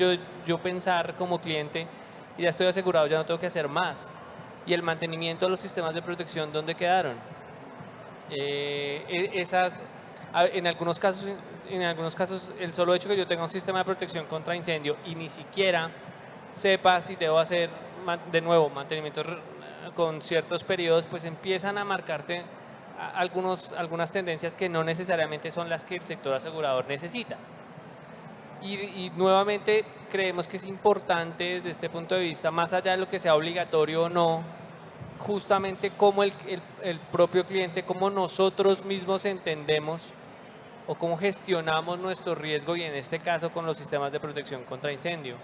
yo pensar como cliente, y ya estoy asegurado, ya no tengo que hacer más. Y el mantenimiento de los sistemas de protección, ¿dónde quedaron? En algunos casos, el solo hecho que yo tenga un sistema de protección contra incendio y ni siquiera sepa si debo hacer, de nuevo, mantenimiento con ciertos periodos, pues empiezan a marcarte algunas tendencias que no necesariamente son las que el sector asegurador necesita. Y nuevamente creemos que es importante desde este punto de vista, más allá de lo que sea obligatorio o no, justamente cómo el propio cliente, cómo nosotros mismos entendemos o cómo gestionamos nuestro riesgo, y en este caso con los sistemas de protección contra incendio.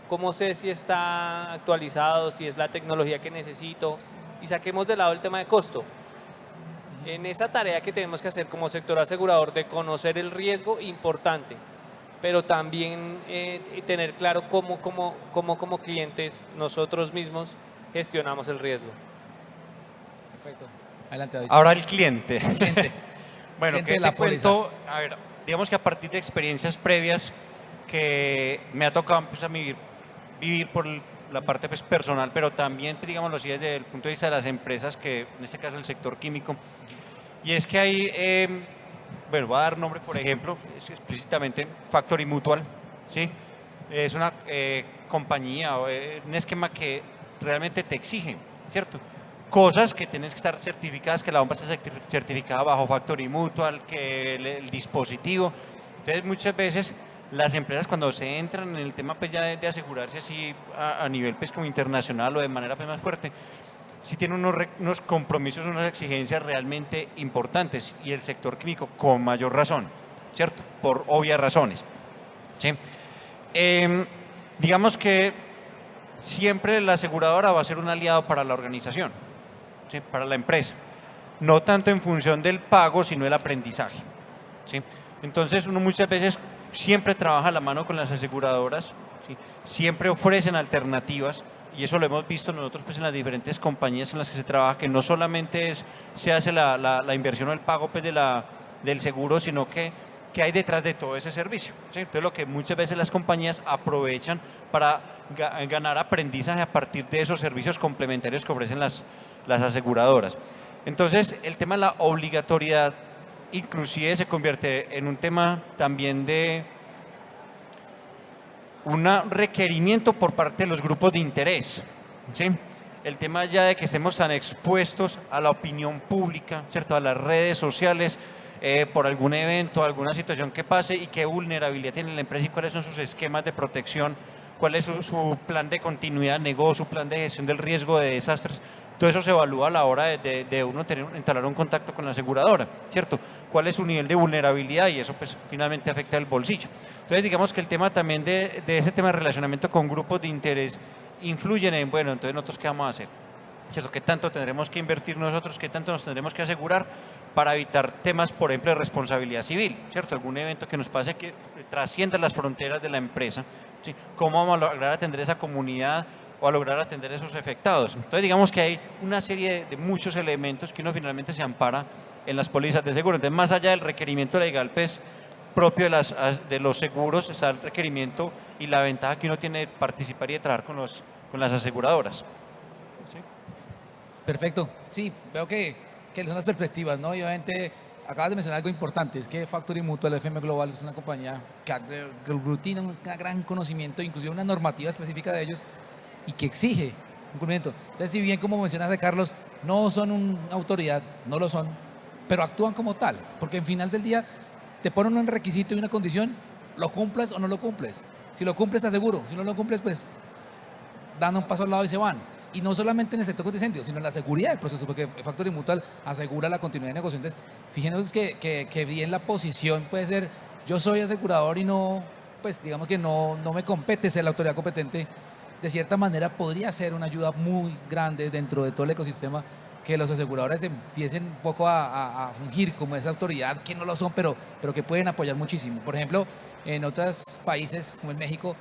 Cómo sé si está actualizado, si es la tecnología que necesito, y saquemos de lado el tema de costo. En esa tarea que tenemos que hacer como sector asegurador de conocer el riesgo, importante, pero también tener claro cómo como clientes nosotros mismos gestionamos el riesgo. Perfecto. Adelante, David. Ahora el cliente. Cliente. Bueno, Cliente ¿qué de la te cuento? A ver, digamos que a partir de experiencias previas que me ha tocado pues, a mí vivir por la parte pues, personal, pero también, pues, digámoslo así, desde el punto de vista de las empresas, que en este caso el sector químico, y es que hay, bueno, voy a dar nombre, por ejemplo, es explícitamente Factory Mutual, ¿sí? Es una compañía, un esquema que realmente te exige, ¿cierto? Cosas que tienes que estar certificadas, que la bomba está certificada bajo Factory Mutual, que el dispositivo. Entonces, muchas veces las empresas cuando se entran en el tema pues, ya de asegurarse así a nivel pues, como internacional o de manera pues, más fuerte, sí tiene unos compromisos, unas exigencias realmente importantes y el sector químico con mayor razón, ¿cierto? Por obvias razones, ¿sí? Digamos que siempre la aseguradora va a ser un aliado para la organización, ¿sí? Para la empresa, no tanto en función del pago, sino el aprendizaje, ¿sí? Entonces uno muchas veces siempre trabaja a la mano con las aseguradoras, ¿sí? Siempre ofrecen alternativas. Y eso lo hemos visto nosotros pues, en las diferentes compañías en las que se trabaja, que no solamente se hace la inversión o el pago pues, del seguro, sino que hay detrás de todo ese servicio, ¿sí? Entonces lo que muchas veces las compañías aprovechan para ganar aprendizaje a partir de esos servicios complementarios que ofrecen las aseguradoras. Entonces el tema de la obligatoriedad inclusive se convierte en un tema también de un requerimiento por parte de los grupos de interés, ¿sí? El tema ya de que estemos tan expuestos a la opinión pública, ¿cierto? A las redes sociales, por algún evento, alguna situación que pase y qué vulnerabilidad tiene la empresa y cuáles son sus esquemas de protección, cuál es su plan de continuidad de negocio, su plan de gestión del riesgo de desastres. Todo eso se evalúa a la hora de uno entablar un contacto con la aseguradora, ¿cierto? Cuál es su nivel de vulnerabilidad y eso pues finalmente afecta el bolsillo. Entonces digamos que el tema también de ese tema de relacionamiento con grupos de interés influyen en, bueno, entonces nosotros qué vamos a hacer, ¿cierto? ¿Qué tanto tendremos que invertir nosotros? ¿Qué tanto nos tendremos que asegurar para evitar temas, por ejemplo, de responsabilidad civil, ¿cierto? Algún evento que nos pase que trascienda las fronteras de la empresa, ¿sí? ¿Cómo vamos a lograr atender esa comunidad o a lograr atender esos afectados? Entonces digamos que hay una serie de muchos elementos que uno finalmente se ampara en las pólizas de seguro. Entonces más allá del requerimiento legal pues, propio de los seguros, está el requerimiento y la ventaja que uno tiene de participar y de trabajar con las aseguradoras. ¿Sí? Perfecto. Sí, veo que son las perspectivas, ¿no? Y obviamente acabas de mencionar algo importante, es que Factory Mutual FM Global es una compañía que aglutina un gran conocimiento, inclusive una normativa específica de ellos y que exige un cumplimiento. Entonces, si bien como mencionaste, Carlos, no son una autoridad, no lo son, pero actúan como tal, porque al final del día te ponen un requisito y una condición, lo cumples o no lo cumples. Si lo cumples, te aseguro. Si no lo cumples, pues dan un paso al lado y se van. Y no solamente en el sector contra incendios, sino en la seguridad del proceso, porque Factory Mutual asegura la continuidad de negocio. Entonces, fíjenos que bien la posición puede ser, yo soy asegurador y no, pues digamos que no me compete ser la autoridad competente. De cierta manera podría ser una ayuda muy grande dentro de todo el ecosistema que los aseguradores empiecen un poco a fungir como esa autoridad, que no lo son, pero que pueden apoyar muchísimo. Por ejemplo, en otros países, como en México,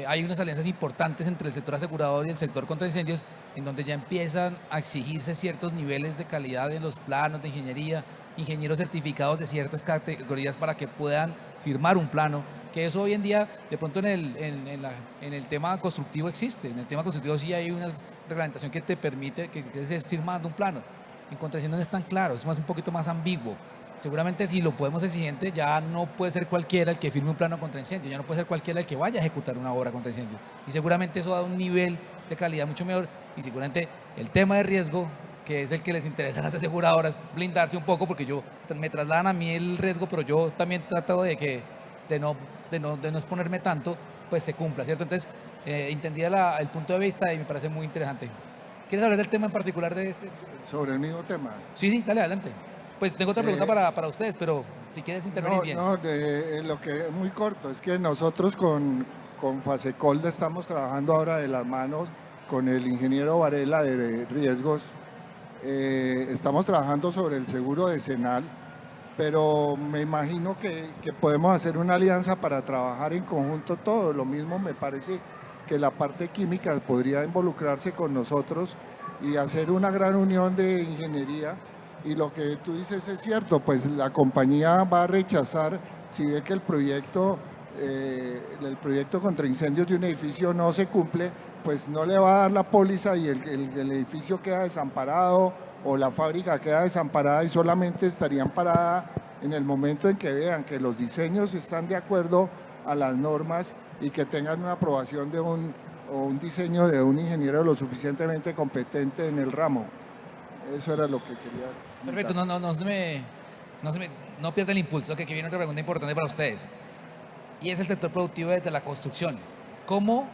hay unas alianzas importantes entre el sector asegurador y el sector contra incendios, en donde ya empiezan a exigirse ciertos niveles de calidad en los planos de ingeniería, ingenieros certificados de ciertas categorías para que puedan firmar un plano, que eso hoy en día, de pronto en el tema constructivo existe. En el tema constructivo sí hay una reglamentación que te permite que estés firmando un plano. En contra incendios no es tan claro, es un poquito más ambiguo. Seguramente si lo podemos exigente, ya no puede ser cualquiera el que firme un plano contra incendio, ya no puede ser cualquiera el que vaya a ejecutar una obra contra incendio. Y seguramente eso da un nivel de calidad mucho mejor. Y seguramente el tema de riesgo, que es el que les interesa a las aseguradoras, blindarse un poco, porque me trasladan a mí el riesgo, pero yo también trato de no exponerme tanto, pues se cumpla, ¿cierto? Entonces, entendía el punto de vista y me parece muy interesante. ¿Quieres hablar del tema en particular de este? Sobre el mismo tema. Sí, dale, adelante. Pues tengo otra pregunta para ustedes, pero si quieres intervenir bien. No, lo que es muy corto, es que nosotros con Fasecolda estamos trabajando ahora de las manos con el ingeniero Varela de riesgos estamos trabajando sobre el seguro decenal, pero me imagino que podemos hacer una alianza para trabajar en conjunto todo. Lo mismo me parece que la parte química podría involucrarse con nosotros y hacer una gran unión de ingeniería. Y lo que tú dices es cierto, pues la compañía va a rechazar si ve que el proyecto contra incendios de un edificio no se cumple, pues no le va a dar la póliza y el edificio queda desamparado o la fábrica queda desamparada y solamente estarían parada en el momento en que vean que los diseños están de acuerdo a las normas y que tengan una aprobación de un diseño de un ingeniero lo suficientemente competente en el ramo. Eso era lo que quería comentar. Perfecto, no pierda el impulso, que aquí viene otra pregunta importante para ustedes. Y es el sector productivo desde la construcción. ¿Cómo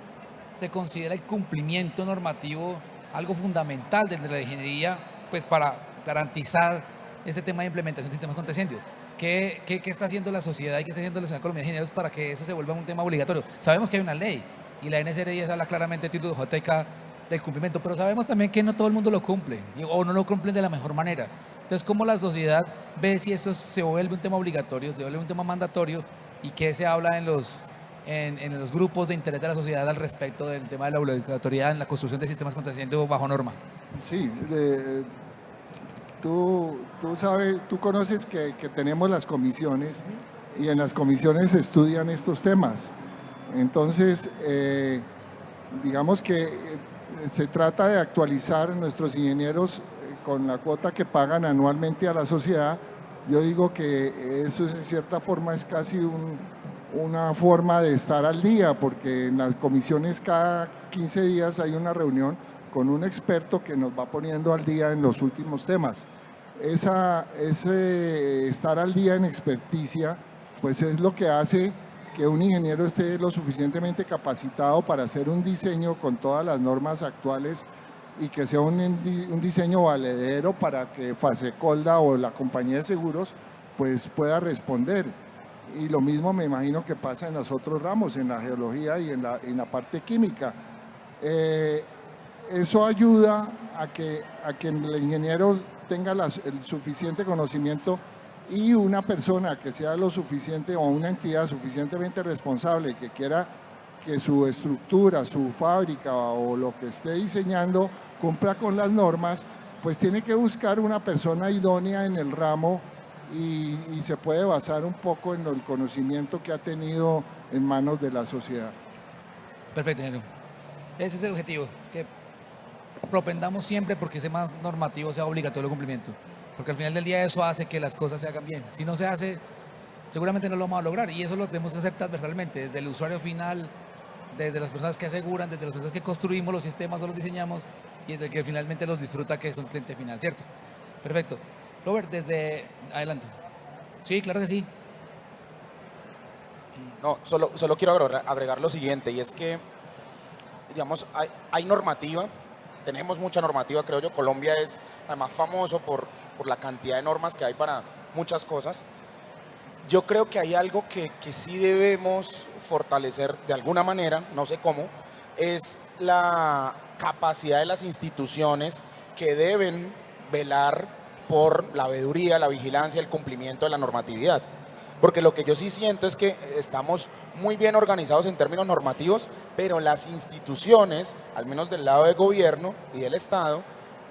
se considera el cumplimiento normativo algo fundamental desde la ingeniería, pues para garantizar este tema de implementación de sistemas contra incendio? ¿Qué está haciendo la sociedad y qué está haciendo la Sociedad Colombiana de Ingenieros para que eso se vuelva un tema obligatorio? Sabemos que hay una ley y la NSR 10 habla claramente, título JTK, del cumplimiento, pero sabemos también que no todo el mundo lo cumple o no lo cumplen de la mejor manera. Entonces, ¿cómo la sociedad ve si eso se vuelve un tema obligatorio, se vuelve un tema mandatorio y qué se habla en los grupos de interés de la sociedad al respecto del tema de la obligatoriedad en la construcción de sistemas contra incendio bajo norma? Sí, tú sabes, tú conoces que tenemos las comisiones y en las comisiones se estudian estos temas. Entonces, digamos que se trata de actualizar nuestros ingenieros con la cuota que pagan anualmente a la sociedad. Yo digo que eso de cierta forma es casi una forma de estar al día, porque en las comisiones cada 15 días hay una reunión con un experto que nos va poniendo al día en los últimos temas. Ese estar al día en experticia, pues es lo que hace que un ingeniero esté lo suficientemente capacitado para hacer un diseño con todas las normas actuales y que sea un diseño valedero para que Fasecolda o la compañía de seguros pues pueda responder. Y lo mismo me imagino que pasa en los otros ramos, en la geología y en la parte química. Eso ayuda a que el ingeniero tenga el suficiente conocimiento y una persona que sea lo suficiente o una entidad suficientemente responsable que quiera que su estructura, su fábrica o lo que esté diseñando cumpla con las normas, pues tiene que buscar una persona idónea en el ramo y se puede basar un poco en el conocimiento que ha tenido en manos de la sociedad. Perfecto, ingeniero. Ese es el objetivo, que propendamos siempre porque ese más normativo sea obligatorio el cumplimiento. Porque al final del día eso hace que las cosas se hagan bien. Si no se hace, seguramente no lo vamos a lograr. Y eso lo tenemos que hacer transversalmente, desde el usuario final, desde las personas que aseguran, desde las personas que construimos los sistemas o los diseñamos y desde el que finalmente los disfruta, que es un cliente final, ¿cierto? Perfecto. Robert, desde adelante. Sí, claro que sí. No, solo quiero agregar lo siguiente, y es que, digamos, hay normativa, tenemos mucha normativa, creo yo. Colombia es además famoso por la cantidad de normas que hay para muchas cosas. Yo creo que hay algo que sí debemos fortalecer de alguna manera, no sé cómo, es la capacidad de las instituciones que deben velar por la veeduría, la vigilancia, el cumplimiento de la normatividad. Porque lo que yo sí siento es que estamos muy bien organizados en términos normativos, pero las instituciones, al menos del lado del gobierno y del Estado,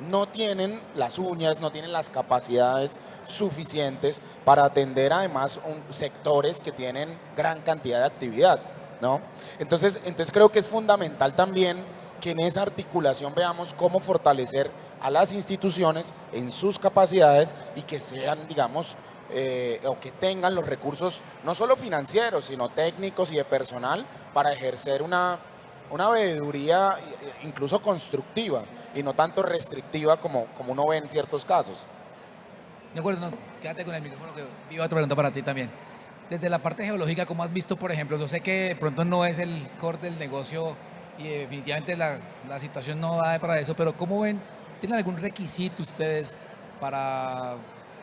no tienen las uñas, no tienen las capacidades suficientes para atender además sectores que tienen gran cantidad de actividad, ¿no? Entonces creo que es fundamental también que en esa articulación veamos cómo fortalecer a las instituciones en sus capacidades y que sean, digamos, o que tengan los recursos no solo financieros, sino técnicos y de personal para ejercer una veeduría incluso constructiva y no tanto restrictiva como uno ve en ciertos casos. De acuerdo, no, quédate con el micrófono que iba otra pregunta para ti también. Desde la parte geológica, ¿cómo has visto, por ejemplo? Yo sé que de pronto no es el core del negocio y definitivamente la situación no da para eso, pero ¿cómo ven? ¿Tienen algún requisito ustedes para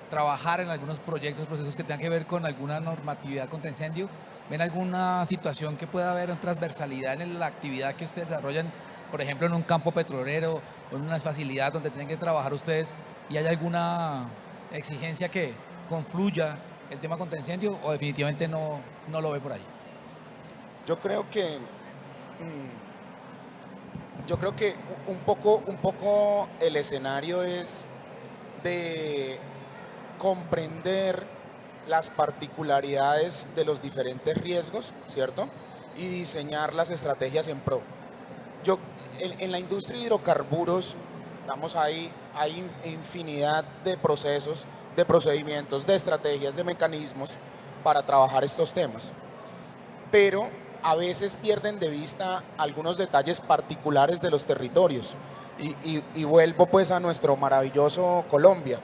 trabajar en algunos proyectos, procesos que tengan que ver con alguna normatividad contra incendio? ¿Ven alguna situación que pueda haber en transversalidad en la actividad que ustedes desarrollan por ejemplo, en un campo petrolero o en unas facilidades donde tienen que trabajar ustedes y hay alguna exigencia que confluya el tema contra incendio o definitivamente no lo ve por ahí? Yo creo que, un poco el escenario es de comprender las particularidades de los diferentes riesgos, ¿cierto? Y diseñar las estrategias en pro. En la industria de hidrocarburos, vamos, hay infinidad de procesos, de procedimientos, de estrategias, de mecanismos para trabajar estos temas. Pero a veces pierden de vista algunos detalles particulares de los territorios. Y vuelvo pues a nuestro maravilloso Colombia.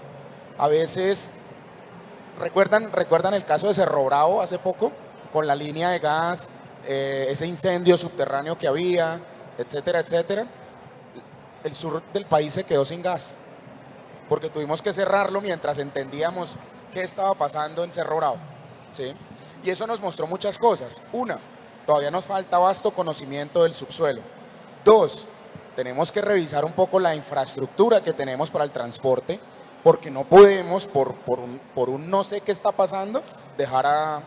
A veces, ¿recuerdan el caso de Cerro Bravo hace poco? Con la línea de gas, ese incendio subterráneo que había, etcétera, etcétera. El sur del país se quedó sin gas, porque tuvimos que cerrarlo mientras entendíamos qué estaba pasando en Cerro Bravo, ¿sí? Y eso nos mostró muchas cosas. Una, todavía nos falta vasto conocimiento del subsuelo. Dos, tenemos que revisar un poco la infraestructura que tenemos para el transporte, porque no podemos, por un no sé qué está pasando, dejar a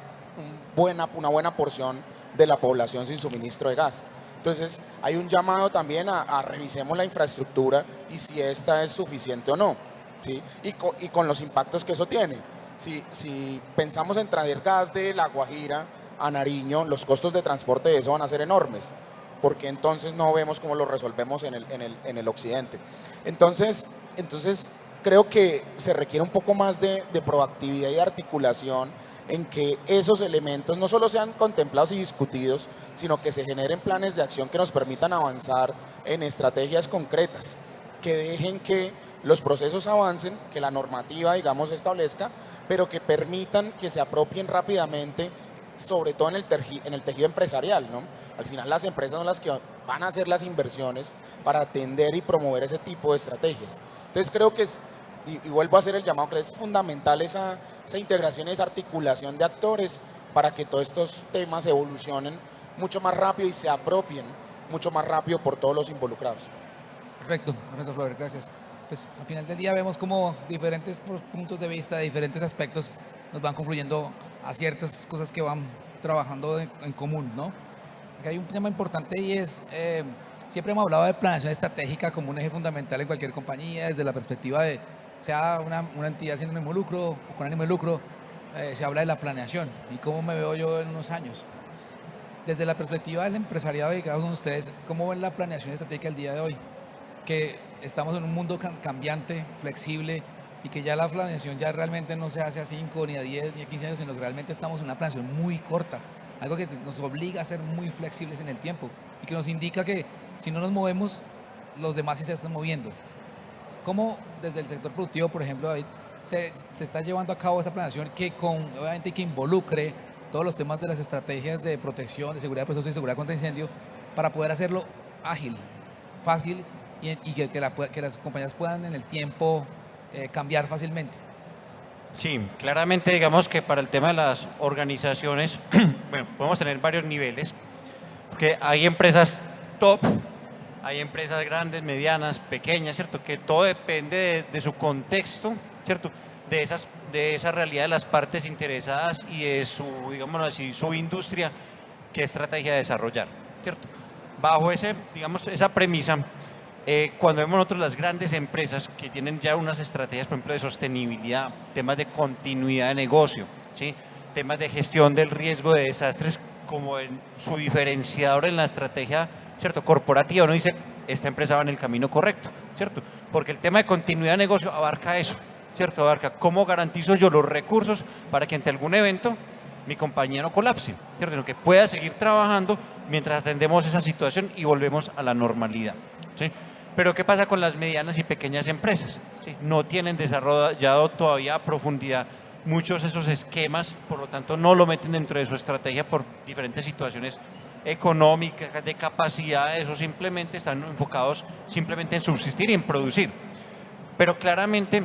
una buena porción de la población sin suministro de gas. Entonces, hay un llamado también a revisemos la infraestructura y si esta es suficiente o no, ¿sí? Y con los impactos que eso tiene. Si pensamos en traer gas de La Guajira a Nariño, los costos de transporte de eso van a ser enormes, porque entonces no vemos cómo lo resolvemos en el occidente. Entonces, creo que se requiere un poco más de proactividad y articulación en que esos elementos no solo sean contemplados y discutidos, sino que se generen planes de acción que nos permitan avanzar en estrategias concretas, que dejen que los procesos avancen, que la normativa, digamos, establezca, pero que permitan que se apropien rápidamente, sobre todo en el tejido empresarial, ¿no? Al final las empresas son las que van a hacer las inversiones para atender y promover ese tipo de estrategias. Entonces creo que y vuelvo a hacer el llamado, que es fundamental esa integración y esa articulación de actores para que todos estos temas evolucionen mucho más rápido y se apropien mucho más rápido por todos los involucrados. Perfecto, Flor, gracias. Pues al final del día vemos como diferentes puntos de vista, diferentes aspectos nos van confluyendo a ciertas cosas que van trabajando en común, ¿no? Aquí hay un tema importante y es, siempre hemos hablado de planeación estratégica como un eje fundamental en cualquier compañía, desde la perspectiva de, sea una entidad sin ánimo de lucro o con ánimo de lucro, se habla de la planeación y cómo me veo yo en unos años. Desde la perspectiva del empresariado de cada uno de ustedes, ¿cómo ven la planeación estratégica el día de hoy? Que estamos en un mundo cambiante, flexible, y que ya la planeación ya realmente no se hace a 5, ni a 10, ni a 15 años, sino que realmente estamos en una planeación muy corta, algo que nos obliga a ser muy flexibles en el tiempo y que nos indica que si no nos movemos, los demás sí se están moviendo. ¿Cómo desde el sector productivo, por ejemplo, David, se está llevando a cabo esta planeación que obviamente que involucre todos los temas de las estrategias de protección, de seguridad de procesos y seguridad contra incendio para poder hacerlo ágil, fácil y que las compañías puedan en el tiempo cambiar fácilmente? Sí, claramente digamos que para el tema de las organizaciones, bueno, podemos tener varios niveles, porque hay empresas top, hay empresas grandes, medianas, pequeñas, ¿cierto? Que todo depende de su contexto, ¿cierto? De esa realidad de las partes interesadas y de su, digámoslo así, su industria, qué estrategia desarrollar, ¿cierto? Bajo esa premisa, cuando vemos nosotros las grandes empresas que tienen ya unas estrategias, por ejemplo, de sostenibilidad, temas de continuidad de negocio, ¿sí? Temas de gestión del riesgo de desastres como en su diferenciador en la estrategia, ¿cierto?, corporativa, uno dice, esta empresa va en el camino correcto, ¿cierto? Porque el tema de continuidad de negocio abarca eso, ¿cierto? Abarca cómo garantizo yo los recursos para que ante algún evento mi compañía no colapse, ¿cierto? Sino que pueda seguir trabajando mientras atendemos esa situación y volvemos a la normalidad, ¿sí? Pero ¿qué pasa con las medianas y pequeñas empresas? ¿Sí? No tienen desarrollado todavía a profundidad muchos de esos esquemas, por lo tanto no lo meten dentro de su estrategia por diferentes situaciones económicas, de capacidades, o simplemente están enfocados simplemente en subsistir y en producir. Pero claramente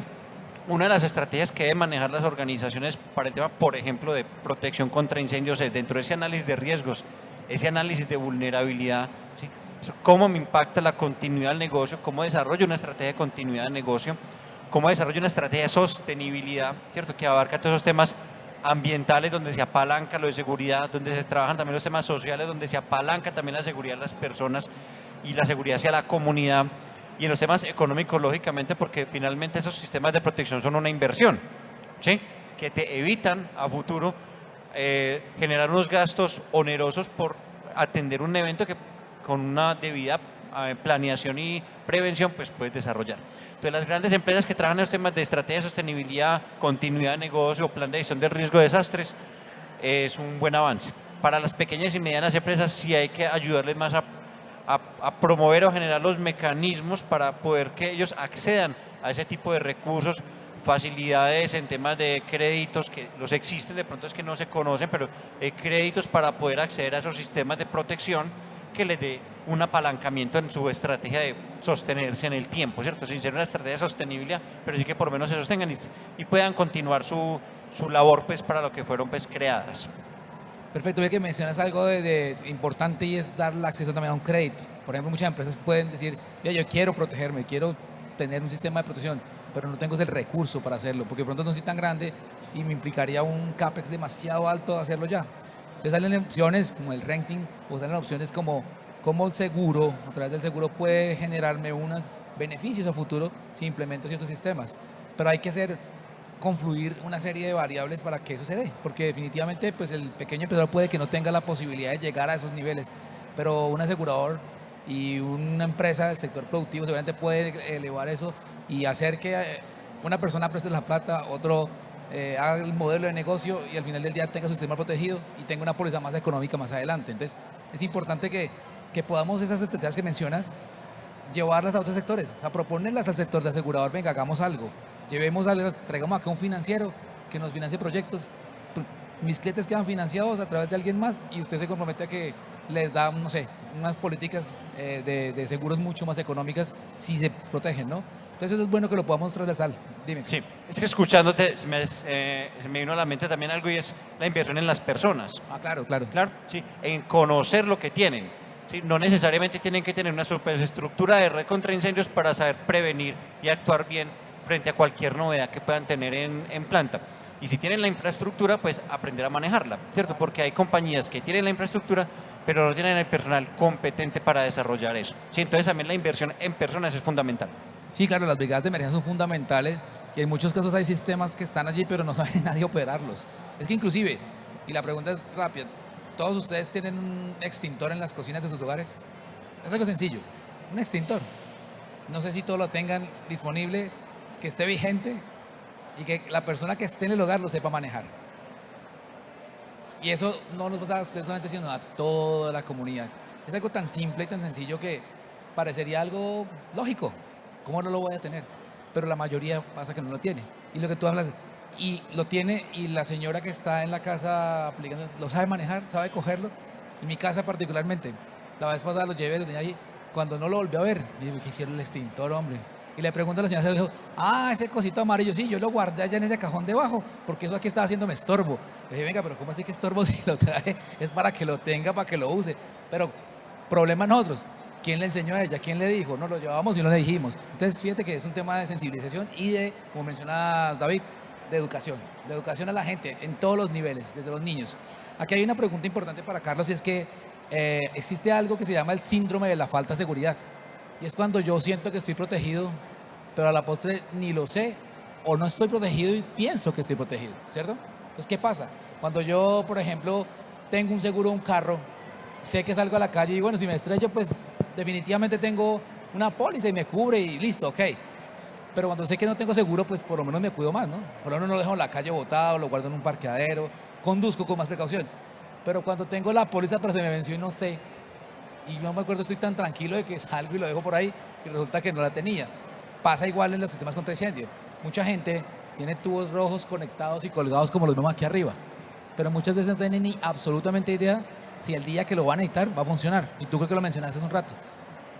una de las estrategias que deben manejar las organizaciones para el tema, por ejemplo, de protección contra incendios es dentro de ese análisis de riesgos, ese análisis de vulnerabilidad, ¿sí? Eso, cómo me impacta la continuidad del negocio, cómo desarrollo una estrategia de continuidad del negocio, cómo desarrollo una estrategia de sostenibilidad, ¿cierto? Que abarca todos esos temas ambientales, donde se apalanca lo de seguridad, donde se trabajan también los temas sociales, donde se apalanca también la seguridad de las personas y la seguridad hacia la comunidad, y en los temas económicos, lógicamente, porque finalmente esos sistemas de protección son una inversión, ¿sí? Que te evitan a futuro generar unos gastos onerosos por atender un evento que con una debida planeación y prevención pues puedes desarrollar. Entonces las grandes empresas que trabajan en los temas de estrategia de sostenibilidad, continuidad de negocio, plan de gestión del riesgo de desastres, es un buen avance. Para las pequeñas y medianas empresas sí hay que ayudarles más a promover o generar los mecanismos para poder que ellos accedan a ese tipo de recursos, facilidades en temas de créditos, que los existen, de pronto es que no se conocen, pero créditos para poder acceder a esos sistemas de protección que les dé un apalancamiento en su estrategia de sostenerse en el tiempo, ¿cierto? Sin ser una estrategia de sostenibilidad, pero sí que por lo menos se sostengan y puedan continuar su labor pues para lo que fueron pues creadas. Perfecto, ve que mencionas algo de importante y es darle acceso también a un crédito. Por ejemplo, muchas empresas pueden decir, yo quiero protegerme, quiero tener un sistema de protección, pero no tengo el recurso para hacerlo, porque de pronto no soy tan grande y me implicaría un CAPEX demasiado alto hacerlo ya. Le salen opciones como el renting o salen opciones como el seguro, a través del seguro puede generarme unos beneficios a futuro si implemento ciertos sistemas. Pero hay que confluir una serie de variables para que eso se dé, porque definitivamente pues el pequeño empresario puede que no tenga la posibilidad de llegar a esos niveles, pero un asegurador y una empresa del sector productivo seguramente puede elevar eso y hacer que una persona preste la plata, otro haga el modelo de negocio y al final del día tenga su sistema protegido y tenga una póliza más económica más adelante. Entonces es importante que podamos esas estrategias que mencionas llevarlas a otros sectores, o sea, proponerlas al sector de asegurador, venga, hagamos algo, llevemos algo, traigamos acá un financiero que nos financie proyectos, mis clientes quedan financiados a través de alguien más y usted se compromete a que les da, no sé, unas políticas de seguros mucho más económicas si se protegen, ¿no? Entonces eso es bueno que lo podamos transversal. Dime. Sí, es que escuchándote se me vino a la mente también algo y es la inversión en las personas. Ah, claro, claro. Claro, sí, en conocer lo que tienen. ¿Sí? No necesariamente tienen que tener una superestructura de red contra incendios para saber prevenir y actuar bien frente a cualquier novedad que puedan tener en planta. Y si tienen la infraestructura, pues aprender a manejarla, ¿cierto? Porque hay compañías que tienen la infraestructura, pero no tienen el personal competente para desarrollar eso. Sí, entonces también la inversión en personas es fundamental. Sí, claro, las brigadas de emergencia son fundamentales y en muchos casos hay sistemas que están allí pero no sabe nadie operarlos. Es que inclusive, y la pregunta es rápida, ¿todos ustedes tienen un extintor en las cocinas de sus hogares? Es algo sencillo, un extintor. No sé si todos lo tengan disponible, que esté vigente y que la persona que esté en el hogar lo sepa manejar. Y eso no nos pasa a ustedes solamente, sino a toda la comunidad. Es algo tan simple y tan sencillo que parecería algo lógico. ¿Cómo no lo voy a tener? Pero la mayoría pasa que no lo tiene. Y lo que tú hablas, y lo tiene, y la señora que está en la casa aplicando, lo sabe manejar, sabe cogerlo. En mi casa particularmente, la vez pasada lo llevé, lo tenía ahí, cuando no lo volví a ver, me dijo, ¿qué hicieron el extintor, hombre? Y le pregunto a la señora, se dijo, ese cosito amarillo, sí, yo lo guardé allá en ese cajón debajo, porque eso aquí estaba haciendo me estorbo. Le dije, venga, pero ¿cómo así que estorbo si lo traje? Es para que lo tenga, para que lo use. Pero, problema nosotros. ¿Quién le enseñó a ella? ¿Quién le dijo? Nos lo llevamos y no le dijimos. Entonces, fíjate que es un tema de sensibilización y de, como mencionas, David, de educación a la gente en todos los niveles, desde los niños. Aquí hay una pregunta importante para Carlos y es que existe algo que se llama el síndrome de la falta de seguridad. Y es cuando yo siento que estoy protegido, pero a la postre ni lo sé o no estoy protegido y pienso que estoy protegido, ¿cierto? Entonces, ¿qué pasa? Cuando yo, por ejemplo, tengo un seguro de un carro, sé que salgo a la calle y bueno, si me estrello, pues definitivamente tengo una póliza y me cubre y listo, ok. Pero cuando sé que no tengo seguro, pues por lo menos me cuido más, ¿no? Por lo menos no lo dejo en la calle botado, lo guardo en un parqueadero, conduzco con más precaución. Pero cuando tengo la póliza pero se me venció y no sé, y no me acuerdo, estoy tan tranquilo de que salgo y lo dejo por ahí y resulta que no la tenía. Pasa igual en los sistemas contra incendio. Mucha gente tiene tubos rojos conectados y colgados como los vemos aquí arriba, pero muchas veces no tienen ni absolutamente idea si el día que lo van a necesitar va a funcionar. Y tú creo que lo mencionaste hace un rato.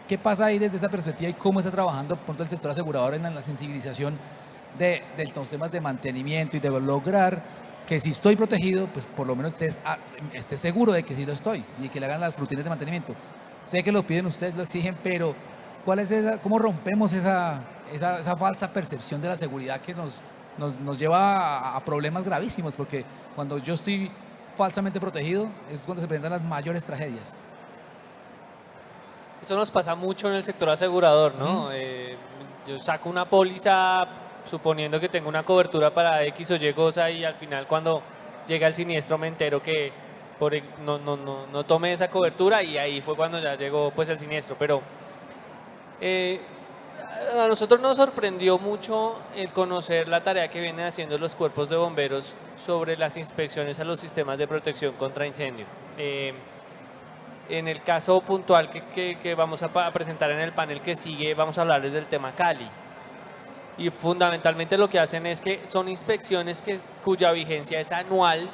¿Qué pasa ahí desde esa perspectiva y cómo está trabajando pronto el sector asegurador en la sensibilización de los temas de mantenimiento y de lograr que si estoy protegido, pues por lo menos estés seguro de que sí lo estoy y que le hagan las rutinas de mantenimiento? Sé que lo piden ustedes, lo exigen, pero ¿cuál es cómo rompemos esa falsa percepción de la seguridad que nos lleva a problemas gravísimos? Porque cuando yo estoy falsamente protegido es cuando se presentan las mayores tragedias. Eso nos pasa mucho en el sector asegurador, ¿no? Yo saco una póliza suponiendo que tengo una cobertura para X o Y cosa y al final cuando llega el siniestro me entero que no tomé esa cobertura y ahí fue cuando ya llegó pues el siniestro. Pero a nosotros nos sorprendió mucho el conocer la tarea que vienen haciendo los cuerpos de bomberos sobre las inspecciones a los sistemas de protección contra incendio. En el caso puntual que vamos a presentar en el panel que sigue, vamos a hablarles del tema Cali. Y fundamentalmente lo que hacen es que son inspecciones cuya vigencia es anual,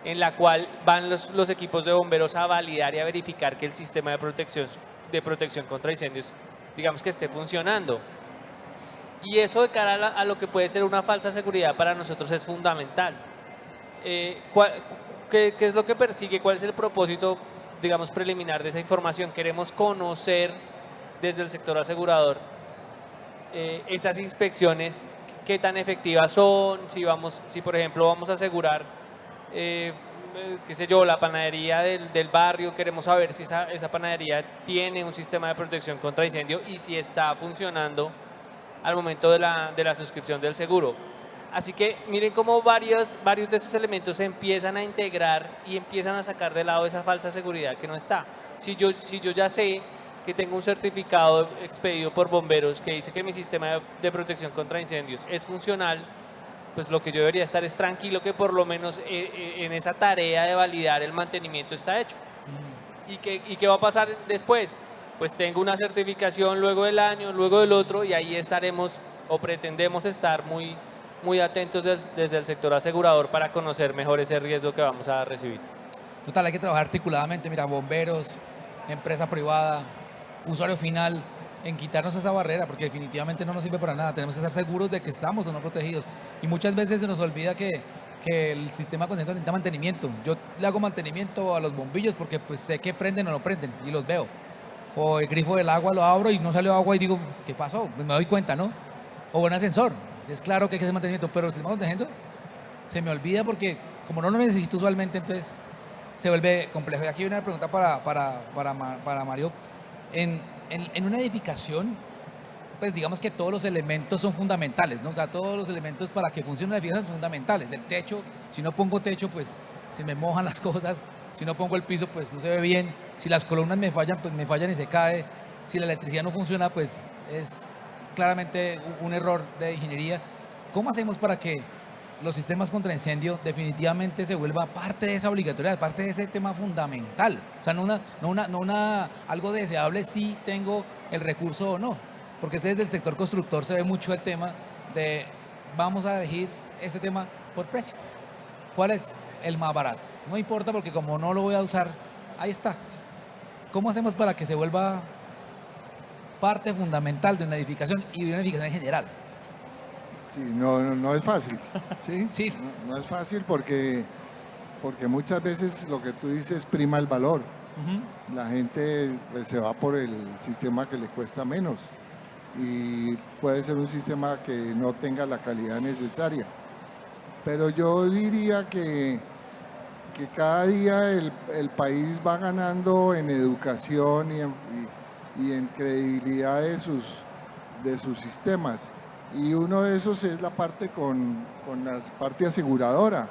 en la cual van los equipos de bomberos a validar y a verificar que el sistema de protección contra incendios, digamos, que esté funcionando. Y eso de cara a lo que puede ser una falsa seguridad para nosotros es fundamental. ¿Qué es lo que persigue? ¿Cuál es el propósito, digamos, preliminar de esa información? Queremos conocer desde el sector asegurador esas inspecciones, qué tan efectivas son, si por ejemplo vamos a asegurar, qué sé yo, la panadería del barrio, queremos saber si esa panadería tiene un sistema de protección contra incendio y si está funcionando al momento de la suscripción del seguro. Así que miren cómo varios de esos elementos se empiezan a integrar y empiezan a sacar de lado esa falsa seguridad que no está. Si yo ya sé que tengo un certificado expedido por bomberos que dice que mi sistema de protección contra incendios es funcional, pues lo que yo debería estar es tranquilo que por lo menos en esa tarea de validar el mantenimiento está hecho. ¿Y qué va a pasar después? Pues tengo una certificación luego del año, luego del otro, y ahí estaremos o pretendemos estar muy atentos desde el sector asegurador para conocer mejor ese riesgo que vamos a recibir. Total, hay que trabajar articuladamente, mira, bomberos, empresa privada, usuario final, en quitarnos esa barrera, porque definitivamente no nos sirve para nada. Tenemos que estar seguros de que estamos o no protegidos. Y muchas veces se nos olvida que el sistema de concentración necesita mantenimiento. Yo le hago mantenimiento a los bombillos porque pues sé que prenden o no prenden y los veo. O el grifo del agua lo abro y no salió agua y digo, ¿qué pasó? Pues me doy cuenta, ¿no? O un ascensor. Es claro que hay que hacer mantenimiento, pero el sistema de concentración se me olvida porque como no lo necesito usualmente, entonces se vuelve complejo. Y aquí hay una pregunta para Mario. En una edificación, pues digamos que todos los elementos son fundamentales, ¿no? O sea, todos los elementos para que funcione una edificación son fundamentales. El techo, si no pongo techo, pues se me mojan las cosas. Si no pongo el piso, pues no se ve bien. Si las columnas me fallan, pues me fallan y se cae. Si la electricidad no funciona, pues es claramente un error de ingeniería. ¿Cómo hacemos para que los sistemas contra incendio definitivamente se vuelva parte de esa obligatoriedad, parte de ese tema fundamental? O sea, no algo deseable si tengo el recurso o no. Porque desde el sector constructor se ve mucho el tema de vamos a elegir ese tema por precio. ¿Cuál es el más barato? No importa porque como no lo voy a usar, ahí está. ¿Cómo hacemos para que se vuelva parte fundamental de una edificación y de una edificación en general? Sí, no es fácil, ¿sí? Sí. No es fácil porque muchas veces lo que tú dices prima el valor. La gente pues, se va por el sistema que le cuesta menos y puede ser un sistema que no tenga la calidad necesaria. Pero yo diría que cada día el país va ganando en educación y en credibilidad de sus sistemas. Y uno de esos es la parte con la parte aseguradora,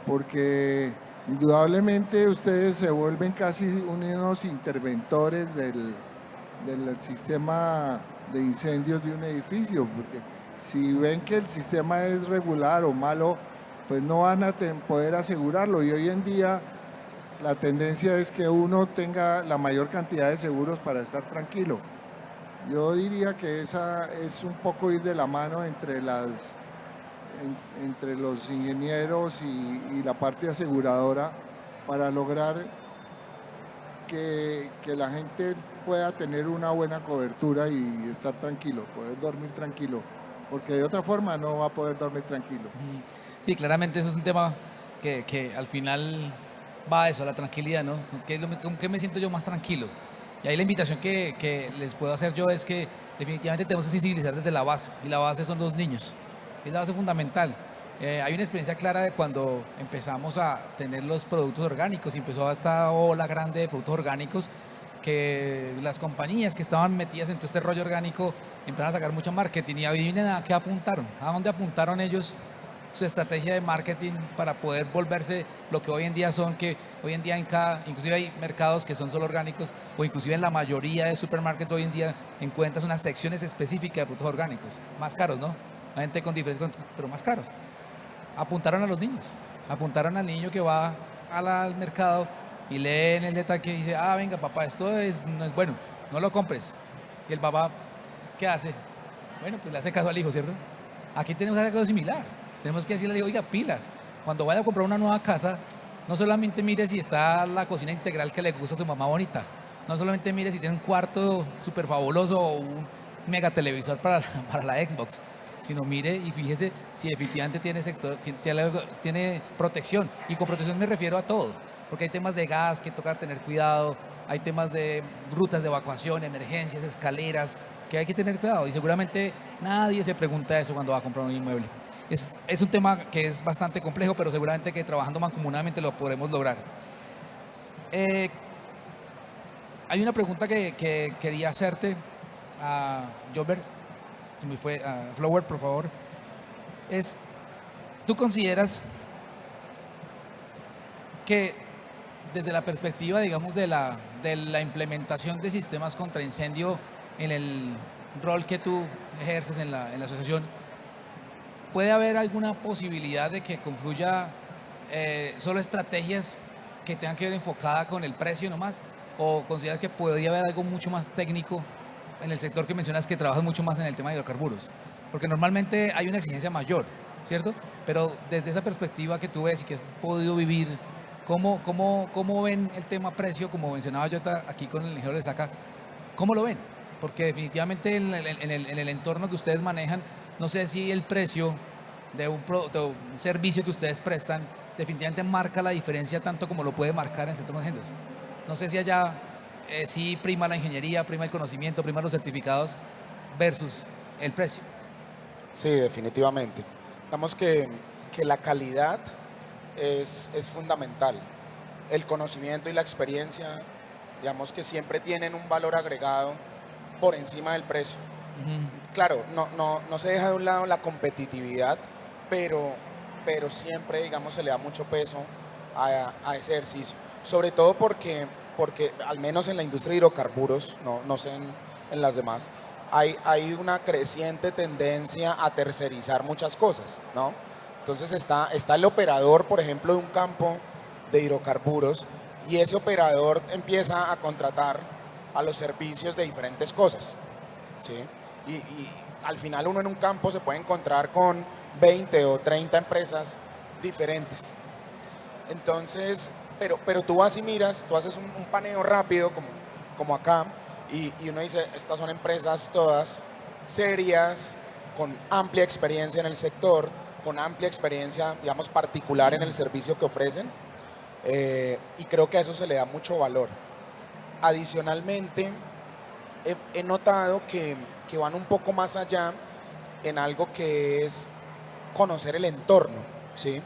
porque indudablemente ustedes se vuelven casi unos interventores del sistema de incendios de un edificio, porque si ven que el sistema es regular o malo, pues no van a poder asegurarlo. Y hoy en día la tendencia es que uno tenga la mayor cantidad de seguros para estar tranquilo. Yo diría que esa es un poco ir de la mano entre los ingenieros y la parte aseguradora para lograr que la gente pueda tener una buena cobertura y estar tranquilo, poder dormir tranquilo, porque de otra forma no va a poder dormir tranquilo. Sí, claramente eso es un tema que al final va a eso, a la tranquilidad, ¿no? ¿Con qué me siento yo más tranquilo? Y ahí la invitación que les puedo hacer yo es que definitivamente tenemos que sensibilizar desde la base, y la base son los niños, es la base fundamental. Hay una experiencia clara de cuando empezamos a tener los productos orgánicos y empezó esta ola grande de productos orgánicos, que las compañías que estaban metidas en todo este rollo orgánico empezaron a sacar mucho marketing, y adivinen a qué apuntaron, a dónde apuntaron ellos su estrategia de marketing para poder volverse lo que hoy en día son, que hoy en día inclusive hay mercados que son solo orgánicos, o inclusive en la mayoría de supermercados hoy en día encuentras unas secciones específicas de productos orgánicos, más caros, ¿no? La gente con diferentes, pero más caros. Apuntaron a los niños, apuntaron al niño que va al mercado y lee en el detalle y dice, venga papá, esto no es bueno, no lo compres. Y el papá, ¿qué hace? Bueno, pues le hace caso al hijo, ¿cierto? Aquí tenemos algo similar. Tenemos que decirle, oiga, pilas, cuando vaya a comprar una nueva casa, no solamente mire si está la cocina integral que le gusta a su mamá bonita, no solamente mire si tiene un cuarto súper fabuloso o un mega televisor para la Xbox, sino mire y fíjese si efectivamente tiene protección. Y con protección me refiero a todo, porque hay temas de gas que toca tener cuidado, hay temas de rutas de evacuación, emergencias, escaleras, que hay que tener cuidado. Y seguramente nadie se pregunta eso cuando va a comprar un inmueble. Es un tema que es bastante complejo, pero seguramente que trabajando mancomunadamente lo podremos lograr. Hay una pregunta que quería hacerte a Jobert, se me fue, a Flower, por favor. ¿Tú consideras que desde la perspectiva, digamos, de la implementación de sistemas contra incendio en el rol que tú ejerces en la asociación, puede haber alguna posibilidad de que confluya solo estrategias que tengan que ver enfocada con el precio nomás? ¿O consideras que podría haber algo mucho más técnico en el sector que mencionas, que trabajas mucho más en el tema de hidrocarburos? Porque normalmente hay una exigencia mayor, ¿cierto? Pero desde esa perspectiva que tú ves y que has podido vivir, ¿cómo ven el tema precio? Como mencionaba yo aquí con el ingeniero Lesaca, ¿cómo lo ven? Porque definitivamente en el entorno que ustedes manejan, no sé si el precio de un servicio que ustedes prestan definitivamente marca la diferencia tanto como lo puede marcar en centros agentes. No sé si allá sí prima la ingeniería, prima el conocimiento, prima los certificados versus el precio. Sí, definitivamente. Digamos que la calidad es fundamental. El conocimiento y la experiencia, digamos que siempre tienen un valor agregado por encima del precio. Claro, no se deja de un lado la competitividad, pero siempre, digamos, se le da mucho peso a ese ejercicio. Sobre todo porque al menos en la industria de hidrocarburos, no sé en las demás, hay una creciente tendencia a tercerizar muchas cosas, ¿no? Entonces está el operador, por ejemplo, de un campo de hidrocarburos, y ese operador empieza a contratar a los servicios de diferentes cosas, ¿sí? Y al final uno en un campo se puede encontrar con 20 o 30 empresas diferentes. Entonces, pero tú vas y miras, tú haces un paneo rápido como acá, y uno dice, estas son empresas todas serias, con amplia experiencia en el sector, con amplia experiencia, digamos, particular en el servicio que ofrecen, y creo que a eso se le da mucho valor. Adicionalmente, he notado que van un poco más allá en algo que es conocer el entorno, ¿sí?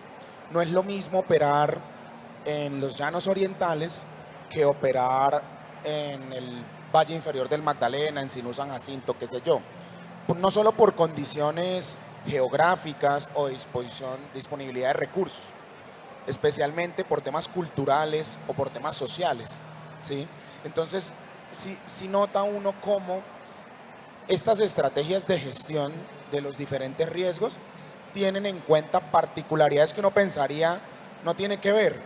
No es lo mismo operar en los llanos orientales que operar en el Valle Inferior del Magdalena, en Sinú, San Jacinto, qué sé yo. No solo por condiciones geográficas o disponibilidad de recursos, especialmente por temas culturales o por temas sociales, ¿sí? Entonces, sí nota uno cómo estas estrategias de gestión de los diferentes riesgos tienen en cuenta particularidades que uno pensaría no tiene que ver,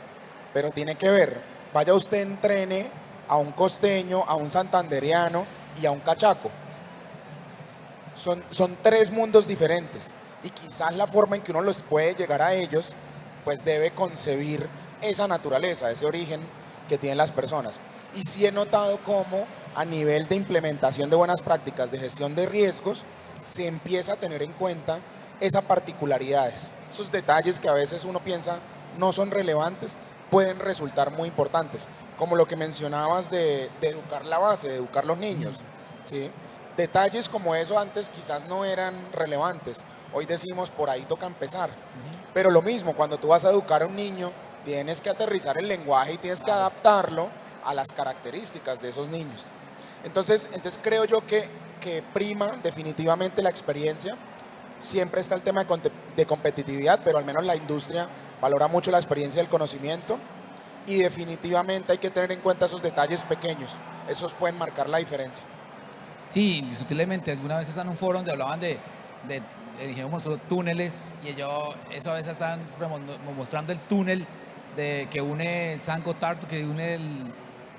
pero tiene que ver. Vaya usted, entrene a un costeño, a un santandereano y a un cachaco. Son tres mundos diferentes, y quizás la forma en que uno los puede llegar a ellos, pues debe concebir esa naturaleza, ese origen que tienen las personas. Y sí he notado cómo a nivel de implementación de buenas prácticas de gestión de riesgos se empieza a tener en cuenta esas particularidades, esos detalles que a veces uno piensa no son relevantes, pueden resultar muy importantes, como lo que mencionabas de educar la base, de educar los niños, ¿sí? Detalles como eso antes quizás no eran relevantes, hoy decimos por ahí toca empezar, pero lo mismo, cuando tú vas a educar a un niño, tienes que aterrizar el lenguaje y tienes que adaptarlo a las características de esos niños. Entonces creo yo que prima definitivamente la experiencia. Siempre está el tema de competitividad, pero al menos la industria valora mucho la experiencia y el conocimiento, y definitivamente hay que tener en cuenta esos detalles pequeños. Esos pueden marcar la diferencia. Sí, indiscutiblemente. Alguna vez estaba en un foro donde hablaban de dijimos, túneles, y ellos esa vez estaban mostrando el túnel que une el San Gotthard, que une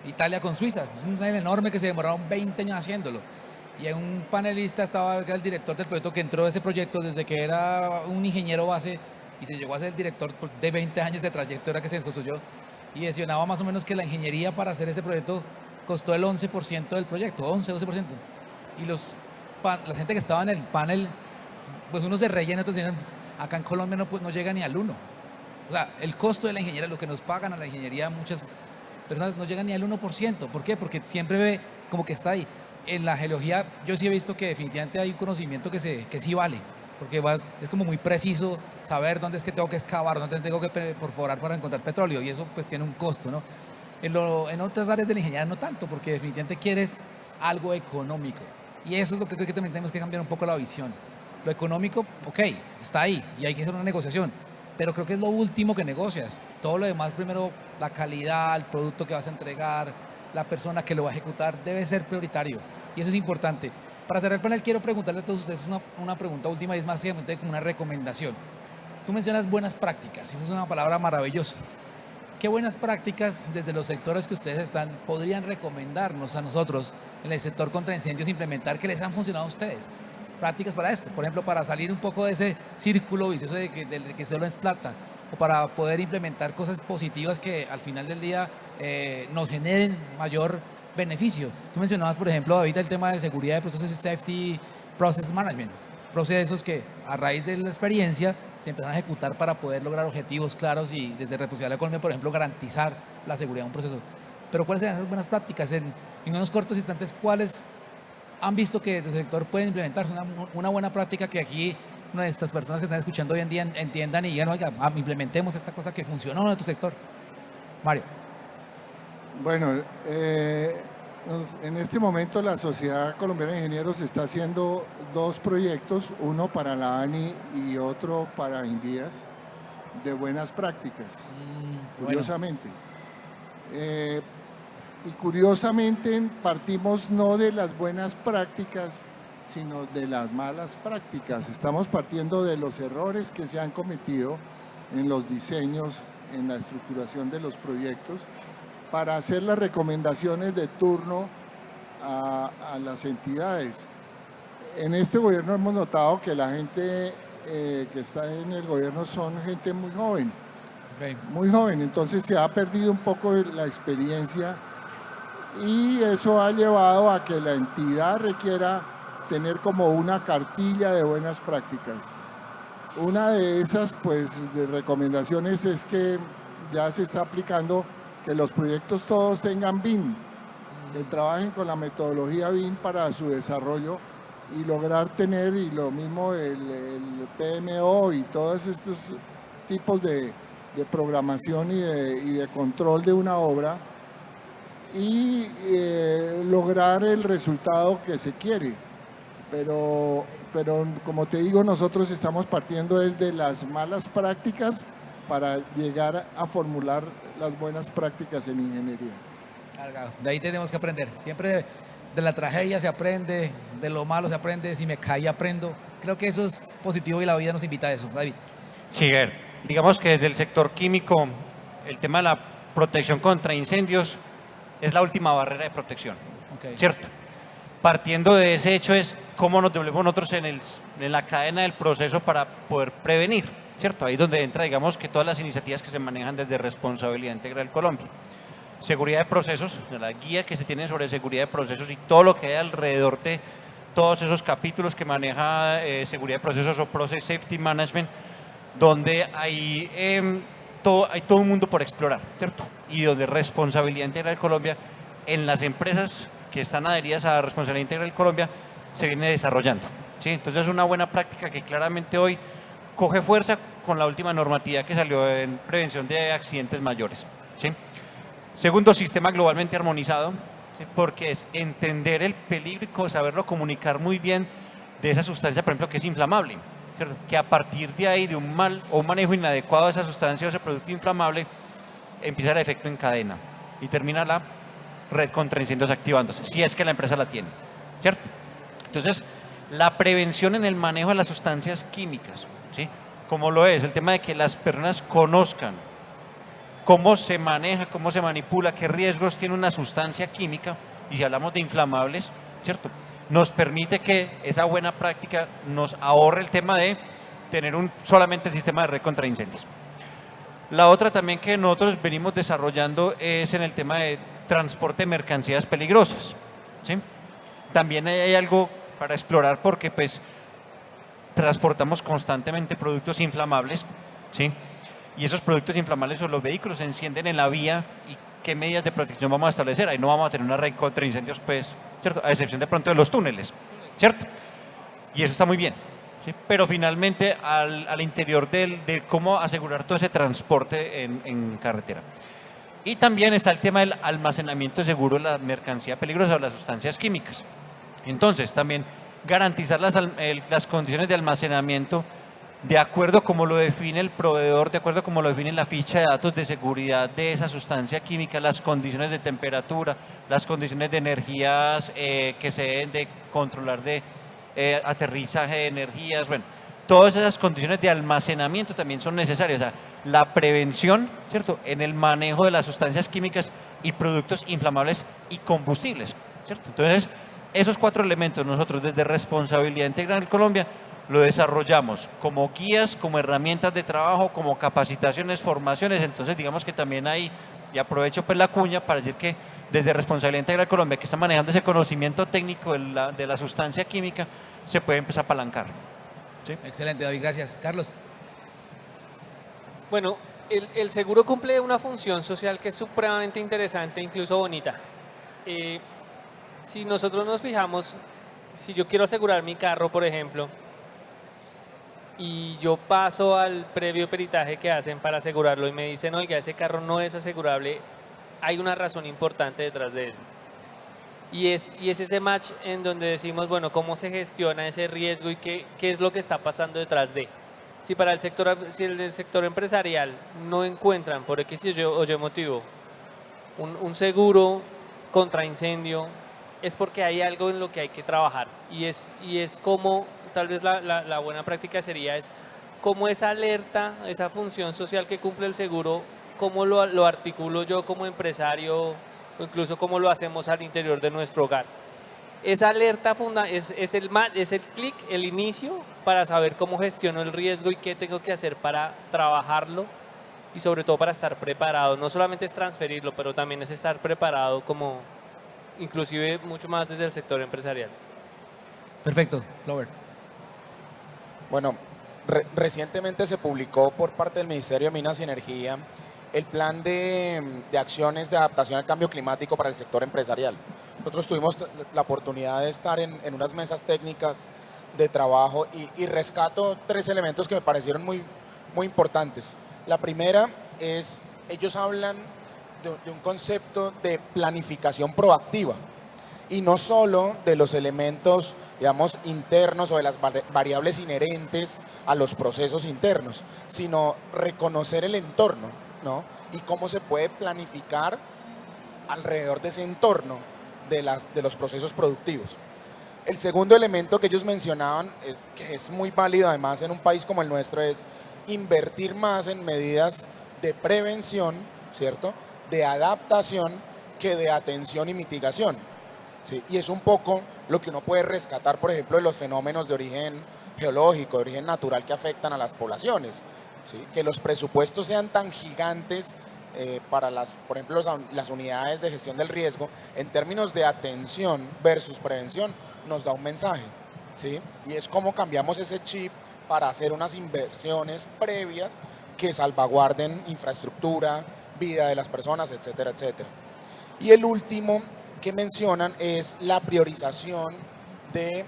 Italia con Suiza. Es un túnel enorme que se demoraron 20 años haciéndolo. Y un panelista estaba, era el director del proyecto, que entró a ese proyecto desde que era un ingeniero base y se llegó a ser el director de 20 años de trayectoria que se construyó, y mencionaba más o menos que la ingeniería para hacer ese proyecto costó el 11% del proyecto, 11-12%. Y la gente que estaba en el panel, pues uno se rellena, entonces acá en Colombia no llega ni al 1. O sea, el costo de la ingeniería, lo que nos pagan a la ingeniería, muchas personas no llegan ni al 1%. ¿Por qué? Porque siempre ve como que está ahí. En la geología yo sí he visto que definitivamente hay un conocimiento que sí vale, porque es como muy preciso saber dónde es que tengo que excavar, dónde tengo que perforar para encontrar petróleo, y eso pues tiene un costo, ¿no? En otras áreas de la ingeniería no tanto, porque definitivamente quieres algo económico, y eso es lo que creo que también tenemos que cambiar un poco la visión. Lo económico, ok, está ahí y hay que hacer una negociación, pero creo que es lo último que negocias. Todo lo demás, primero, la calidad, el producto que vas a entregar, la persona que lo va a ejecutar, debe ser prioritario, y eso es importante. Para cerrar el panel, quiero preguntarle a todos ustedes una pregunta última, y es más como una recomendación. Tú mencionas buenas prácticas, y esa es una palabra maravillosa. ¿Qué buenas prácticas desde los sectores que ustedes están podrían recomendarnos a nosotros en el sector contra incendios implementar que les han funcionado a ustedes? Prácticas para esto, por ejemplo, para salir un poco de ese círculo vicioso de que solo es plata, o para poder implementar cosas positivas que al final del día nos generen mayor beneficio. Tú mencionabas, por ejemplo, David, el tema de seguridad de procesos y safety process management, procesos que a raíz de la experiencia se empiezan a ejecutar para poder lograr objetivos claros y desde Responsabilidad Colombia, por ejemplo, garantizar la seguridad de un proceso. Pero ¿cuáles serían esas buenas prácticas? En unos cortos instantes, ¿cuáles han visto que desde el sector pueden implementarse una buena práctica que aquí nuestras personas que están escuchando hoy en día entiendan y digan, oiga, implementemos esta cosa que funcionó en tu sector? Mario. Bueno, en este momento la Sociedad Colombiana de Ingenieros está haciendo 2 proyectos, uno para la ANI y otro para Invías, de buenas prácticas, curiosamente. Y curiosamente partimos no de las buenas prácticas, sino de las malas prácticas. Estamos partiendo de los errores que se han cometido en los diseños, en la estructuración de los proyectos, para hacer las recomendaciones de turno a las entidades. En este gobierno hemos notado que la gente que está en el gobierno son gente muy joven, muy joven, entonces se ha perdido un poco la experiencia, y eso ha llevado a que la entidad requiera tener como una cartilla de buenas prácticas. Una de esas, pues, de recomendaciones es que ya se está aplicando que los proyectos todos tengan BIM, que trabajen con la metodología BIM para su desarrollo y lograr tener, y lo mismo el PMO y todos estos tipos de programación y de control de una obra, y lograr el resultado que se quiere. Pero como te digo, nosotros estamos partiendo desde las malas prácticas para llegar a formular las buenas prácticas en ingeniería. De ahí tenemos que aprender. Siempre de la tragedia se aprende, de lo malo se aprende, si me caí aprendo. Creo que eso es positivo y la vida nos invita a eso. David. Sí, digamos que desde el sector químico, el tema de la protección contra incendios es la última barrera de protección, ¿cierto? Partiendo de ese hecho es cómo nos devolvemos nosotros en la cadena del proceso para poder prevenir, ¿cierto? Ahí es donde entra, digamos, que todas las iniciativas que se manejan desde Responsabilidad Integral Colombia. Seguridad de procesos, la guía que se tiene sobre seguridad de procesos y todo lo que hay alrededor de todos esos capítulos que maneja seguridad de procesos o Process Safety Management, donde hay hay todo un mundo por explorar, ¿cierto? Y donde Responsabilidad Integral Colombia, en las empresas que están adheridas a Responsabilidad Integral Colombia, se viene desarrollando, ¿sí? Entonces es una buena práctica que claramente hoy coge fuerza con la última normatividad que salió en prevención de accidentes mayores, ¿sí? Segundo, sistema globalmente armonizado, ¿sí? Porque es entender el peligro y saberlo comunicar muy bien de esa sustancia, por ejemplo, que es inflamable, ¿cierto? Que a partir de ahí, de un mal o un manejo inadecuado de esa sustancia o ese producto inflamable, empieza el efecto en cadena y termina la red contra incendios activándose, si es que la empresa la tiene, ¿cierto? Entonces, la prevención en el manejo de las sustancias químicas, ¿sí? Como lo es el tema de que las personas conozcan cómo se maneja, cómo se manipula, qué riesgos tiene una sustancia química, y si hablamos de inflamables, ¿cierto? Nos permite que esa buena práctica nos ahorre el tema de tener solamente el sistema de red contra incendios. La otra también que nosotros venimos desarrollando es en el tema de transporte de mercancías peligrosas, ¿sí? También hay algo para explorar porque pues transportamos constantemente productos inflamables, ¿sí? Y esos productos inflamables o los vehículos se encienden en la vía, y qué medidas de protección vamos a establecer. Ahí no vamos a tener una red contra incendios, pues, ¿cierto? A excepción de pronto de los túneles, ¿cierto? Y eso está muy bien, ¿sí? Pero finalmente al interior de cómo asegurar todo ese transporte en carretera. Y también está el tema del almacenamiento seguro de la mercancía peligrosa o las sustancias químicas. Entonces, también garantizar las condiciones de almacenamiento de acuerdo como lo define el proveedor, de acuerdo como lo define la ficha de datos de seguridad de esa sustancia química, las condiciones de temperatura, las condiciones de energías que se deben de controlar, de aterrizaje de energías, bueno, todas esas condiciones de almacenamiento también son necesarias. O sea, la prevención, ¿cierto?, en el manejo de las sustancias químicas y productos inflamables y combustibles, ¿cierto? Entonces, esos 4 elementos nosotros desde Responsabilidad Integral Colombia lo desarrollamos como guías, como herramientas de trabajo, como capacitaciones, formaciones. Entonces digamos que también hay, y aprovecho pues la cuña para decir que desde Responsabilidad Integral Colombia, que está manejando ese conocimiento técnico de la sustancia química, se puede empezar a apalancar, ¿sí? Excelente, David, gracias. Carlos. Bueno, el seguro cumple una función social que es supremamente interesante, incluso bonita. Si nosotros nos fijamos, si yo quiero asegurar mi carro, por ejemplo, y yo paso al previo peritaje que hacen para asegurarlo y me dicen, oiga, ese carro no es asegurable, hay una razón importante detrás de él. Y es ese match en donde decimos, bueno, cómo se gestiona ese riesgo y qué es lo que está pasando detrás de. Si para el sector empresarial no encuentran por X o Y motivo un seguro contra incendio, es porque hay algo en lo que hay que trabajar, y es como, tal vez la buena práctica sería cómo esa alerta, esa función social que cumple el seguro, cómo lo articulo yo como empresario, o incluso cómo lo hacemos al interior de nuestro hogar. Esa alerta es el clic, el inicio para saber cómo gestiono el riesgo y qué tengo que hacer para trabajarlo, y sobre todo para estar preparado. No solamente es transferirlo, pero también es estar preparado, como inclusive mucho más desde el sector empresarial. Perfecto, Flower. Bueno, recientemente se publicó por parte del Ministerio de Minas y Energía el plan de acciones de adaptación al cambio climático para el sector empresarial. Nosotros tuvimos la oportunidad de estar en unas mesas técnicas de trabajo y rescato 3 elementos que me parecieron muy importantes. La primera es, ellos hablan de un concepto de planificación proactiva, y no solo de los elementos, digamos, internos o de las variables inherentes a los procesos internos, sino reconocer el entorno, ¿no? Y cómo se puede planificar alrededor de ese entorno de los procesos productivos. El segundo elemento que ellos mencionaban, que es muy válido además en un país como el nuestro, es invertir más en medidas de prevención, ¿cierto?, de adaptación, que de atención y mitigación, ¿sí? Y es un poco lo que uno puede rescatar, por ejemplo, de los fenómenos de origen geológico, de origen natural que afectan a las poblaciones, ¿sí? Que los presupuestos sean tan gigantes para por ejemplo, las unidades de gestión del riesgo, en términos de atención versus prevención, nos da un mensaje, ¿sí? Y es cómo cambiamos ese chip para hacer unas inversiones previas que salvaguarden infraestructura, vida de las personas, etcétera, etcétera. Y el último que mencionan es la priorización de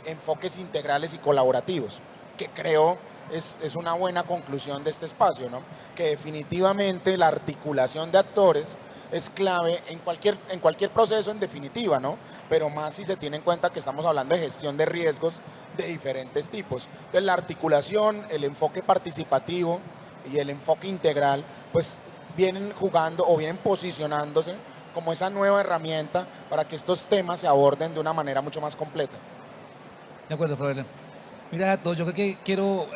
enfoques integrales y colaborativos, que creo es una buena conclusión de este espacio, ¿no? Que definitivamente la articulación de actores es clave en cualquier proceso en definitiva, ¿no? Pero más si se tiene en cuenta que estamos hablando de gestión de riesgos de diferentes tipos. Entonces la articulación, el enfoque participativo y el enfoque integral, pues vienen jugando o vienen posicionándose como esa nueva herramienta para que estos temas se aborden de una manera mucho más completa. De acuerdo, Florian. Mira, todos, yo creo que quiero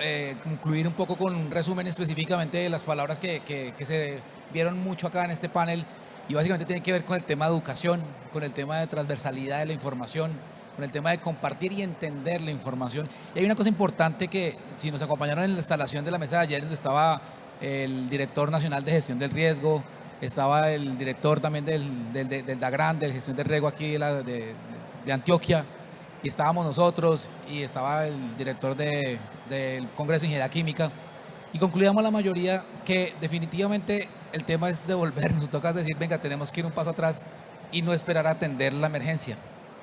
concluir un poco con un resumen específicamente de las palabras que se vieron mucho acá en este panel, y básicamente tiene que ver con el tema de educación, con el tema de transversalidad de la información, con el tema de compartir y entender la información. Y hay una cosa importante que, si nos acompañaron en la instalación de la mesa de ayer, donde estaba el director nacional de gestión del riesgo, estaba el director también del DAGRAN, de gestión del riesgo aquí de Antioquia, y estábamos nosotros, y estaba el director del Congreso de Ingeniería Química, y concluíamos la mayoría que definitivamente el tema es devolvernos. Nos toca decir, venga, tenemos que ir un paso atrás y no esperar a atender la emergencia.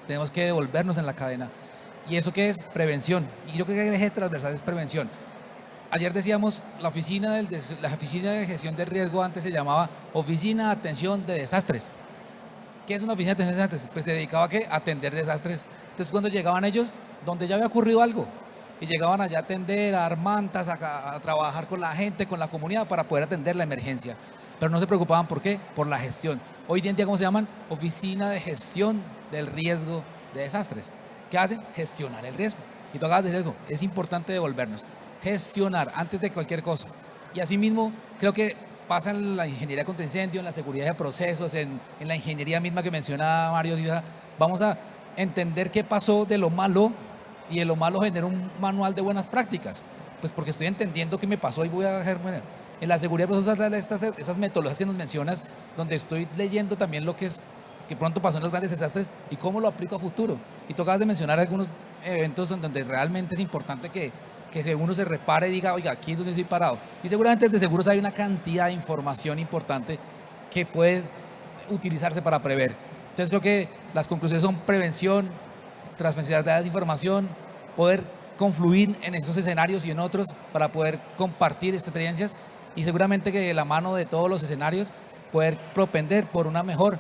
Tenemos que devolvernos en la cadena. ¿Y eso qué es? Prevención. Y yo creo que el eje transversal es prevención. Ayer decíamos, la oficina de gestión de riesgo antes se llamaba Oficina de Atención de Desastres. ¿Qué es una oficina de atención de desastres? Pues se dedicaba ¿a qué? A atender desastres. Entonces cuando llegaban ellos, donde ya había ocurrido algo, y llegaban allá a atender, a dar mantas, a trabajar con la gente, con la comunidad para poder atender la emergencia. Pero no se preocupaban, ¿por qué? Por la gestión. Hoy en día, ¿cómo se llaman? Oficina de Gestión del Riesgo de Desastres. ¿Qué hacen? Gestionar el riesgo. Y tú acabas de decir algo, es importante devolvernos. Gestionar antes de cualquier cosa. Y asimismo, creo que pasa en la ingeniería contra incendio, en la seguridad de procesos, en la ingeniería misma que menciona Mario Díaz. Vamos a entender qué pasó de lo malo, y de lo malo genera un manual de buenas prácticas. Pues porque estoy entendiendo qué me pasó y voy a hacer. En la seguridad de procesos, esas metodologías que nos mencionas, donde estoy leyendo también lo que pronto pasó en los grandes desastres y cómo lo aplico a futuro. Y tú acabas de mencionar algunos eventos en donde realmente es importante que uno se repare y diga, oiga, aquí es donde estoy parado. Y seguramente desde seguros hay una cantidad de información importante que puede utilizarse para prever. Entonces creo que las conclusiones son prevención, transversalidad de información, poder confluir en esos escenarios y en otros para poder compartir experiencias, y seguramente que de la mano de todos los escenarios poder propender por una mejor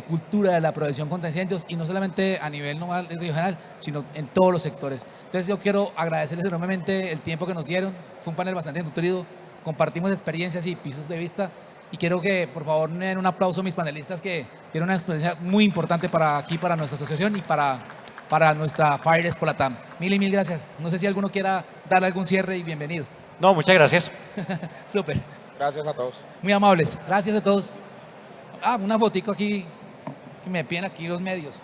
cultura de la prevención contra incendios, y no solamente a nivel regional, sino en todos los sectores. Entonces yo quiero agradecerles enormemente el tiempo que nos dieron. Fue un panel bastante nutrido, compartimos experiencias y pisos de vista, y quiero que por favor me den un aplauso a mis panelistas que tienen una experiencia muy importante para nuestra asociación y para nuestra Fire Expo Latam. Mil y mil gracias. No sé si alguno quiera darle algún cierre, y bienvenido. No, muchas gracias. Súper. Gracias a todos. Muy amables. Gracias a todos. Una fotico aquí que me piden aquí los medios.